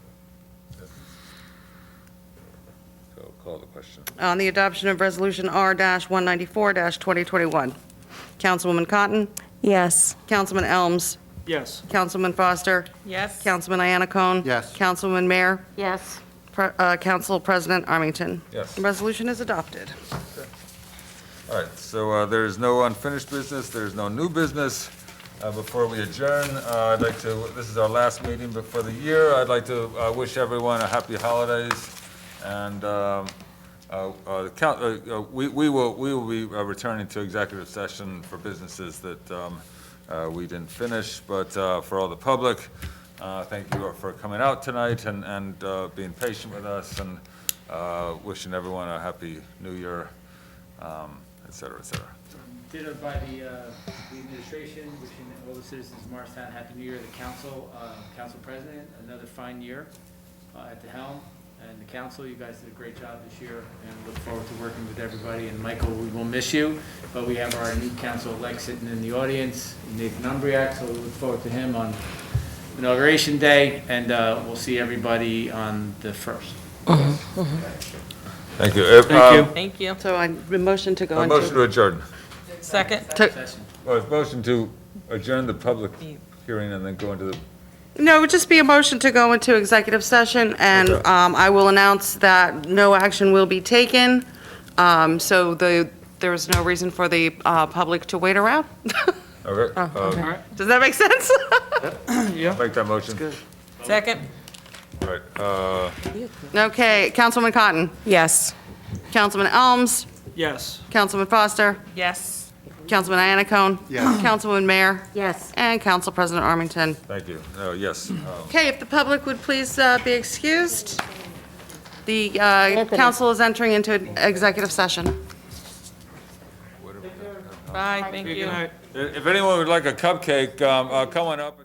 So call the question. On the adoption of Resolution R-194-2021, Councilwoman Cotton, Yes. Councilman Elms, Yes. Councilman Foster, Yes. Councilman Iannacone. Yes. Councilwoman Mayor, Yes. Council President Armington. Yes. The resolution is adopted. All right, so there's no unfinished business, there's no new business. Before we adjourn, I'd like to, this is our last meeting before the year, I'd like to wish everyone a happy holidays, and we will be returning to executive session for businesses that we didn't finish, but for all the public, thank you for coming out tonight and being patient with us, and wishing everyone a happy new year, et cetera, et cetera. Ditto by the administration, wishing all the citizens of Morristown a happy new year. The council, council president, another fine year at the helm. And the council, you guys did a great job this year, and look forward to working with everybody. And Michael, we will miss you, but we have our new council-elect sitting in the audience, Nathan Umbriak, so we look forward to him on Inauguration Day, and we'll see everybody on the 1st. Thank you. Thank you. Thank you. So I motion to go A into. motion to adjourn. Second. Motion to adjourn the public hearing and then go into the, No, it would just be a motion to go into executive session, and Okay. I will announce that no action will be taken, so there is no reason for the public to wait around. okay? All right. Does that make sense? Yeah. Make that motion. Second. All right, Okay, Councilwoman Cotton, Yes. Councilman Elms, Yes. Councilman Foster, Yes. Councilman Iannacone. Yes. Councilwoman Mayor, Yes. and Council President Armington. thank you. Yes. Okay, if the public would please be excused. The Anthony. council is entering into executive session. Bye, thank Good you. night. If anyone would like a cupcake, come on up.